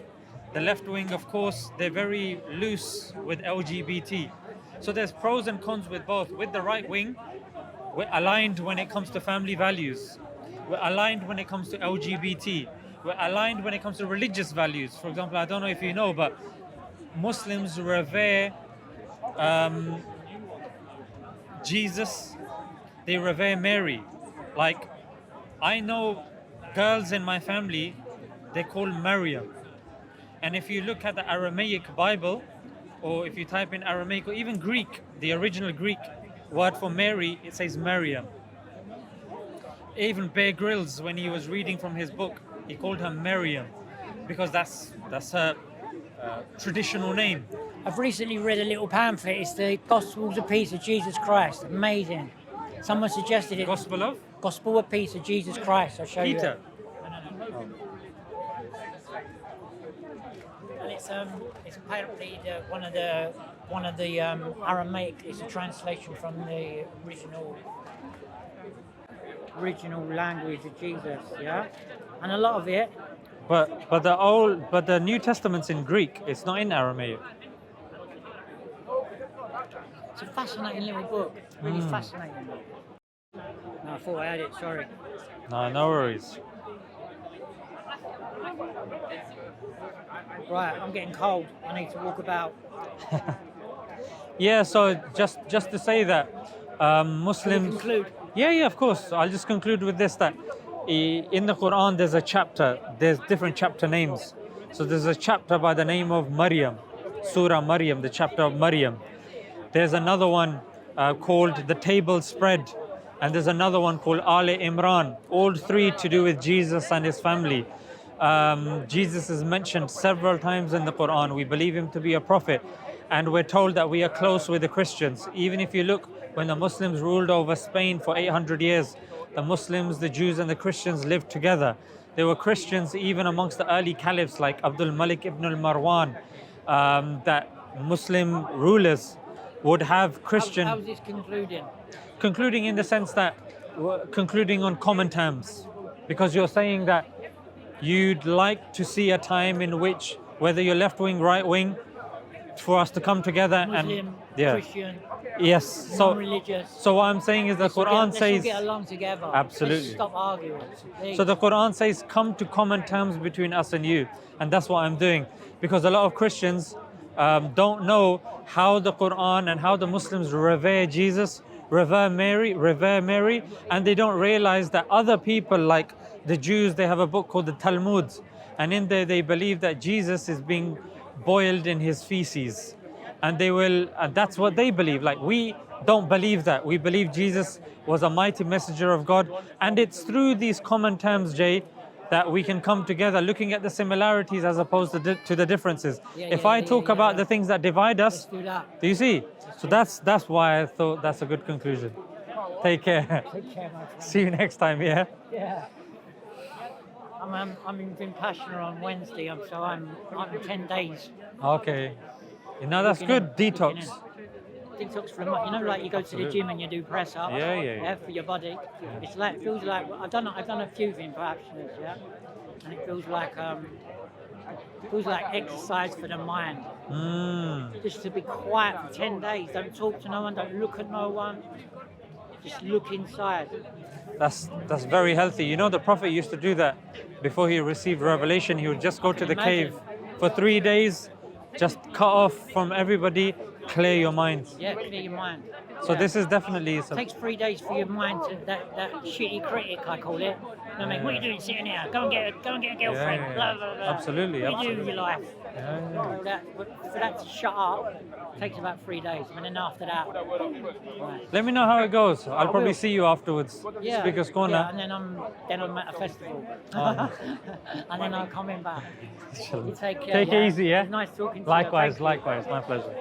The left wing, of course, they're very loose with LGBT. So there's pros and cons with both. With the right wing, we're aligned when it comes to family values. We're aligned when it comes to LGBT. We're aligned when it comes to religious values. For example, I don't know if you know, but Muslims revere Jesus. They revere Mary. Like, I know girls in my family, they call Maryam. And if you look at the Aramaic Bible, or if you type in Aramaic, or even Greek, the original Greek word for Mary, it says Maryam. Even Bear Grylls, when he was reading from his book, he called her Maryam, because that's her traditional name. I've recently read a little pamphlet. It's the Gospels of Peace of Jesus Christ. Amazing. Someone suggested it. Gospel of? Gospel of Peace of Jesus Christ. I'll show you. Peter. No. And it's apparently one of the Aramaic. It's a translation from the original language of Jesus. Yeah, and a lot of it. But the New Testament's in Greek. It's not in Aramaic. It's a fascinating little book. Really fascinating. No, I thought I had it. Sorry. No worries. Right, I'm getting cold. I need to walk about. Yeah. So just to say that Muslims. Conclude. Yeah, of course. I'll just conclude with this, that in the Quran there's a chapter, there's different chapter names. So there's a chapter by the name of Maryam, Surah Maryam, the chapter of Maryam. There's another one called the Table Spread, and there's another one called Ale Imran, all three to do with Jesus and his family. Jesus is mentioned several times in the Quran. We believe him to be a prophet, and we're told that we are close with the Christians. Even if you look, when the Muslims ruled over Spain for 800 years, the Muslims, the Jews and the Christians lived together. There were Christians even amongst the early caliphs like Abdul Malik ibn al-Marwan, that Muslim rulers would have Christian... How's this concluding? Concluding in the sense that, concluding on common terms. Because you're saying that you'd like to see a time in which, whether you're left wing, right wing, for us to come together Muslim, and... Yeah. Christian, Yes. So non-religious. so what I'm saying is the Quran Let's all says. get along together. Absolutely. Let's stop arguing. There you So the go. Quran says, come to common terms between us and you. And that's what I'm doing. Because a lot of Christians don't know how the Quran and how the Muslims revere Jesus, revere Mary, and they don't realize that other people like the Jews, they have a book called the Talmud. And in there they believe that Jesus is being boiled in his feces. And that's what they believe. Like, we don't believe that. We believe Jesus was a mighty messenger of God. And it's through these common terms, Jay, that we can come together looking at the similarities as opposed to the differences. If I talk about the things that divide us, Let's do that. do you see? So that's why I thought that's a good conclusion. Take care. Take care, my friend. See you next time, yeah? Yeah. I'm in Vipassana on Wednesday, so I'm 10 days. Okay. You know, that's Looking good. in, Detox. looking in. Detox from, like you go to the gym and you do press ups. Yeah. For your body. It's like, it feels like I've done a few Vipassanas, yeah, and it feels like exercise for the mind. Just to be quiet for 10 days. Don't talk to no one. Don't look at no one. Just look inside. That's very healthy. You know, the Prophet used to do that before he received revelation. He would just go to the cave for 3 days, just cut off from everybody, clear your mind. Yeah, clear your mind. So this is definitely It takes 3 days for your mind to that shitty critic, I call it. I mean, what are you doing sitting here? Go and get a girlfriend. Yeah. Blah, blah, blah. Absolutely. What do you do with your life? Yeah. For that to shut up takes about 3 days, and then after that, right. Let me know how it goes. I'll probably see you afterwards. Yeah, Speaker's Corner. yeah, and then I'm at a festival, and then I'm coming back. You take care. Take it easy, yeah? It's nice talking to you. Likewise, Thank you. likewise. My pleasure.